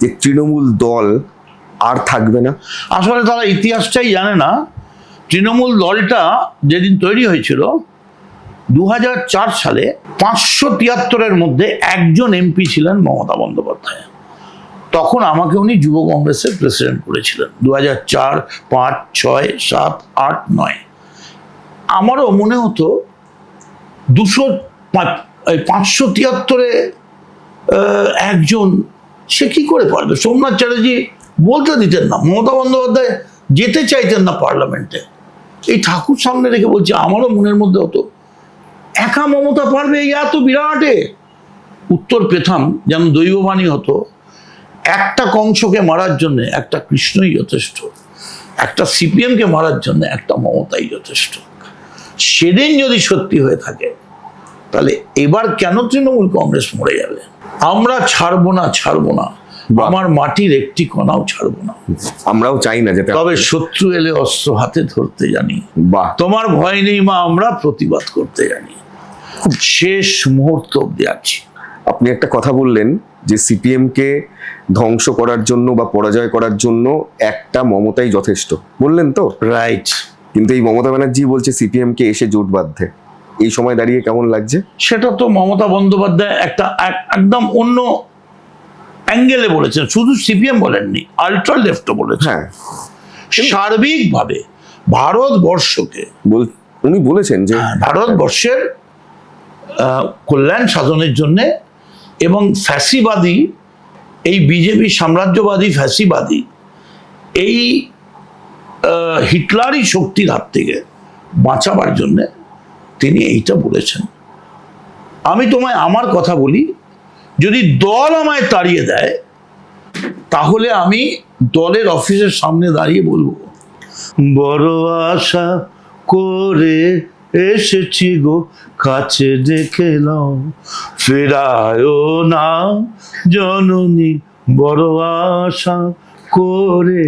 [SPEAKER 1] যে তৃণমূল দল আর থাকবে না?
[SPEAKER 2] আসলে তারা ইতিহাসটাই জানে না। তৃণমূল দলটা যেদিন তৈরি হয়েছিল 2004 সালে, 573-এর মধ্যে একজন এমপি ছিলেন মমতা বন্দ্যোপাধ্যায়। তখন আমাকে উনি যুব কংগ্রেসের প্রেসিডেন্ট করেছিলেন 2004, 5, 6, 7, 8, 9। আমারও মনে হতো 573-এ একজন, সে কি করে পারবে? সোমনাথ চ্যাটার্জি বলতে দিতেন না, মমতা বন্দ্যোপাধ্যায় যেতে চাইতেন না পার্লামেন্টে। এই ঠাকুর সামনে রেখে বলছি, আমারও মনের মধ্যে হতো একা মমতা পারবে এই এত বিরাটে? উত্তর পেতাম যেন দৈববাণী হতো, একটা কংসকে মারার জন্য একটা কৃষ্ণই যথেষ্ট, একটা সিপিএমকে মারার জন্য একটা মমতাই যথেষ্ট। সেদিন যদি সত্যি হয়ে থাকে তাহলে এবার কেন তৃণমূল কংগ্রেস মরে যাবে? আমরা ছাড়বো না, ছাড়বো না,
[SPEAKER 1] বাহ।
[SPEAKER 2] আমার মাটির একটি কণাও ছাড়বো না।
[SPEAKER 1] আমরাও চাই না যেতে।
[SPEAKER 2] তবে শত্রু এলে অস্ত্র হাতে ধরতে জানি।
[SPEAKER 1] বাহ,
[SPEAKER 2] তোমার ভয় নেই মা, আমরা প্রতিবাদ করতে জানি। শেষ মুহূর্ত অব্দি আছি।
[SPEAKER 1] আপনি একটা কথা বললেন যে সিপিএম কে ধ্বংস করার জন্য বা পরাজয় করার জন্য একটা মমতাই যথেষ্ট, বললেন তো?
[SPEAKER 2] রাইট।
[SPEAKER 1] কিন্তু এই মমতা ব্যানার্জি বলছে সিপিএম কে এসে জোট বাঁধতে। এই সময় দাঁড়িয়ে কেমন লাগছে?
[SPEAKER 2] সেটা তো মমতা বন্দ্যোপাধ্যায় একটা একদম অন্য অ্যাঙ্গেলে বলেছেন, শুধু সিপিএম বলেননি, আল্ট্রা লেফটও বলেছেন।
[SPEAKER 1] হ্যাঁ,
[SPEAKER 2] সার্বিকভাবে ভারতবর্ষকে,
[SPEAKER 1] উনি বলেছেন যে
[SPEAKER 2] ভারতবর্ষের কল্যাণ সাধনের জন্য এবং ফ্যাসিবাদী এই বিজেপি সাম্রাজ্যবাদী ফ্যাসিবাদী এই হিটলারি শক্তির হাত থেকে বাঁচাবার জন্য তিনি এইটা বলেছেন। আমি তোমায় আমার কথা বলি, যদি দল আমায় তাড়িয়ে দেয় তাহলে আমি দলের অফিসের সামনে দাঁড়িয়ে বলবো, বড় আশা করে এসেছি গো, কাছে দেখে নাও, ফেরায়ও না জননী, বড় আশা করে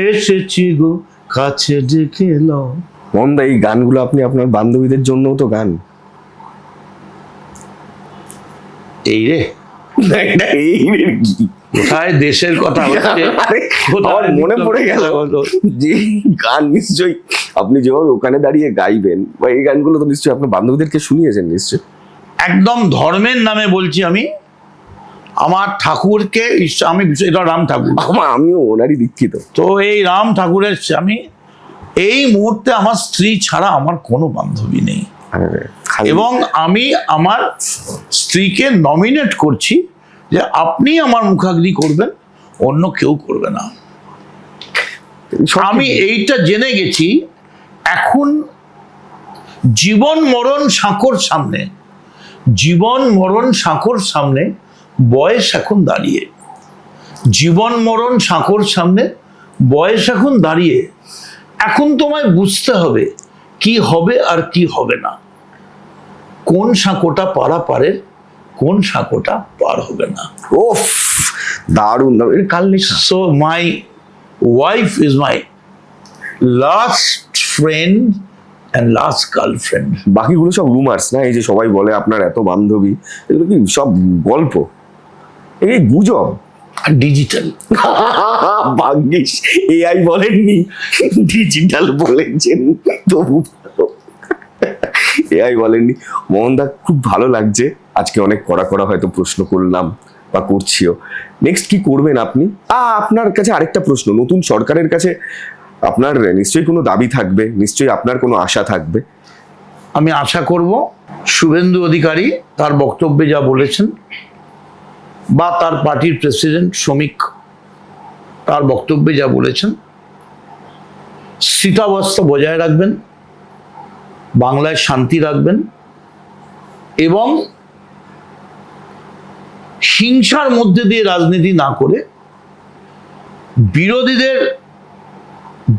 [SPEAKER 2] এসেছি গো, কাছে দেখে নাও।
[SPEAKER 1] মন্দা, এই গানগুলো আপনি আপনার বান্ধবীদের জন্যও তো গান।
[SPEAKER 2] এই রে,
[SPEAKER 1] এই রে কি?
[SPEAKER 2] কোথায় দেশের কথা হচ্ছে,
[SPEAKER 1] আরে, আমার মনে পড়ে গেল যে গান নিশ্চয়ই আপনি যেভাবে ওখানে দাঁড়িয়ে গাইবেন, বা এই গানগুলো তো নিশ্চয়ই আপনার বান্ধবীদেরকে শুনিয়েছেন নিশ্চয়ই।
[SPEAKER 2] একদম ধর্মের নামে বলছি আমি, আমার ঠাকুরকে আমি এটা রাম ঠাকুর,
[SPEAKER 1] আমিও ওনারই দীক্ষিত।
[SPEAKER 2] তো এই রাম ঠাকুরের আমি এই মুহূর্তে আমার স্ত্রী ছাড়া আমার কোনো বান্ধবী নেই, এবং আমি আমার স্ত্রীকে নমিনেট করছি যে আপনি আমার মুখাগ্নি করবেন, অন্য কেউ করবে না। আমি এইটা জেনে গেছি, এখন জীবন মরণ সাঁকোর সামনে, জীবন মরণ সাঁকোর সামনে বয়স এখন দাঁড়িয়ে, জীবন মরণ সাঁকোর সামনে বয়স এখন দাঁড়িয়ে, এখন তোমায় বুঝতে হবে কি হবে আর কি হবে না, কোন সাঁকোটা পারা পারে, কোন সাঁকোটা পার হবে না।
[SPEAKER 1] ওফ, দারুণ দারুণ, এটা কাল লেখা।
[SPEAKER 2] So my wife is my last friend and last girlfriend.
[SPEAKER 1] বাকিগুলো সব রুমার্স না? এই যে সবাই বলে আপনার এত বান্ধবী, এগুলো কি সব গল্প, এই গুজব।
[SPEAKER 2] ডিজিটাল।
[SPEAKER 1] ভাগ্যিস এআই বলেননি, ডিজিটাল বলেছেন, তবু এআই বলেননি। মোহনদা, খুব ভালো লাগছে। আজকে অনেক কড়া কড়া হয়তো প্রশ্ন করলাম বা করছিও। নেক্সট কি করবেন আপনি? আপনার কাছে আরেকটা প্রশ্ন, নতুন সরকারের কাছে আপনার নিশ্চয়ই কোনো দাবি থাকবে, নিশ্চয়ই আপনার কোনো আশা থাকবে।
[SPEAKER 2] আমি আশা করব শুভেন্দু অধিকারী তার বক্তব্যে যা বলেছেন, বা তার পার্টির প্রেসিডেন্ট শ্রমিক তার বক্তব্যে যা বলেছেন, স্থিতাবস্থা বজায় রাখবেন, বাংলায় শান্তি রাখবেন, এবং হিংসার মধ্যে দিয়ে রাজনীতি না করে বিরোধীদের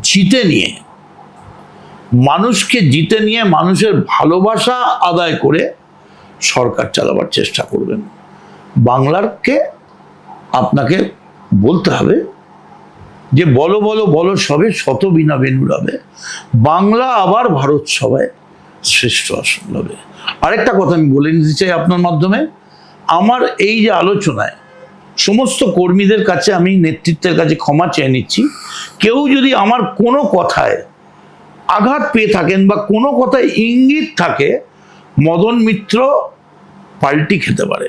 [SPEAKER 2] জিতে নিয়ে, মানুষকে জিতে নিয়ে, মানুষের ভালোবাসা আদায় করে সরকার চালাবার চেষ্টা করবেন। বাংলারকে আপনাকে বলতে হবে যে বলো বলো বলো সবে, শত বিনা বেনুরাবে, বাংলা আবার ভারত সভায় শ্রেষ্ঠ আসন হবে। আরেকটা কথা আমি বলে নিতে চাই আপনার মাধ্যমে, আমার এই যে আলোচনায় সমস্ত কর্মীদের কাছে, আমি নেতৃত্বের কাছে ক্ষমা চেয়ে নিচ্ছি, কেউ যদি আমার কোনো কথায় আঘাত পেয়ে থাকেন বা কোনো কথায় ইঙ্গিত থাকে, মদন মিত্র পাল্টি খেতে পারে,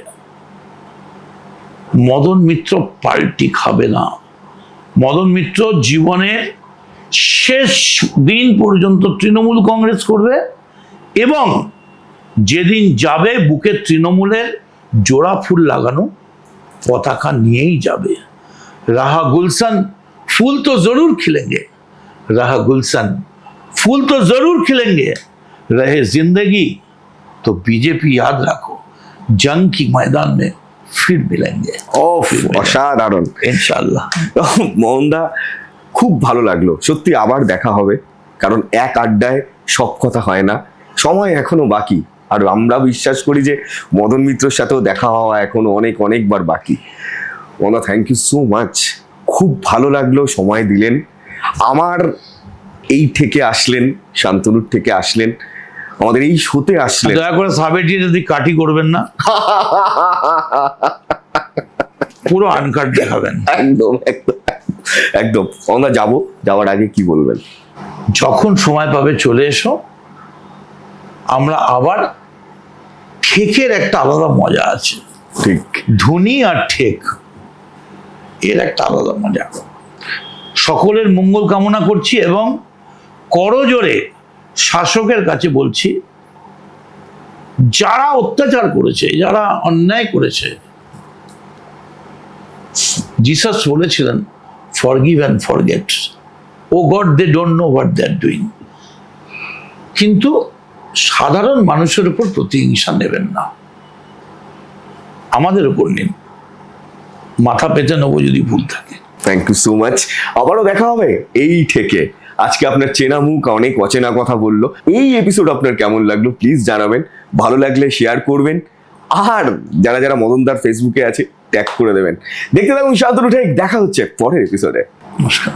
[SPEAKER 2] মদন মিত্র পাল্টি খাবে না। মদন মিত্র জীবনের শেষ দিন পর্যন্ত তৃণমূল কংগ্রেস করবে, এবং যেদিন যাবে বুকে তৃণমূলের জোড়া ফুল লাগানো পতাকা নিয়েই যাবে। রাহা গুলশান ফুল তো জরুর খিলেঙ্গে, রাহা গুলশান फूल तो जरूर खिलेंगे, रहे जिंदगी तो बीजेपी याद रखो, जंग की मैदान में फिर मिलेंगे।
[SPEAKER 1] অসাধারণ,
[SPEAKER 2] ইনশাআল্লাহ।
[SPEAKER 1] মোহনদা, খুব ভালো লাগলো সত্যি। আবার দেখা হবে, কারণ এক আড্ডায় সব কথা হয় না, সময় এখনো বাকি। আর আমরা বিশ্বাস করি যে মদন মিত্রর সাথেও দেখা হওয়া এখনো অনেকবার বাকি। ওনা থ্যাংক ইউ সো মাচ, খুব ভালো লাগলো, সময় দিলেন, আমার এই থেকে আসলেন, শান্তনুর থেকে আসলেন, আমাদের এই শোতে আসলেন।
[SPEAKER 2] দয়া করে সাবেটিয়ে যদি কাটি করবেন না, পুরো আনকাট দেখাবেন।
[SPEAKER 1] একদম একদম একদম। আমরা যাওয়ার আগে কি বলবেন?
[SPEAKER 2] যখন সময় পাবে চলে এসো, আমরা আবার ঠেকের একটা আলাদা মজা আছে,
[SPEAKER 1] ঠিক,
[SPEAKER 2] ধনী আর ঠেক এর একটা আলাদা মজা। সকলের মঙ্গল কামনা করছি এবং করজোরে শাসকের কাছে বলছি, যারা অত্যাচার করেছে, যারা অন্যায় করেছে, জিসাস বলেছিলেন forgive and forget, oh God they don't know what they are doing. কিন্তু সাধারণ মানুষের উপর প্রতিহিংসা নেবেন না, আমাদের উপর নিন, মাথা পেতে নেবো যদি ভুল থাকে।
[SPEAKER 1] থ্যাংক ইউ সো মাচ, আবারও দেখা হবে এই থেকে। আজকে আপনার চেনা মুখ অনেক অচেনা কথা বললো। এই এপিসোড আপনার কেমন লাগলো প্লিজ জানাবেন, ভালো লাগলে শেয়ার করবেন, আর যারা মদনদার ফেসবুকে আছে ট্যাগ করে দেবেন। দেখতে থাকুন শান্তনু ঠেক, দেখা হচ্ছে পরের এপিসোডে।
[SPEAKER 2] নমস্কার।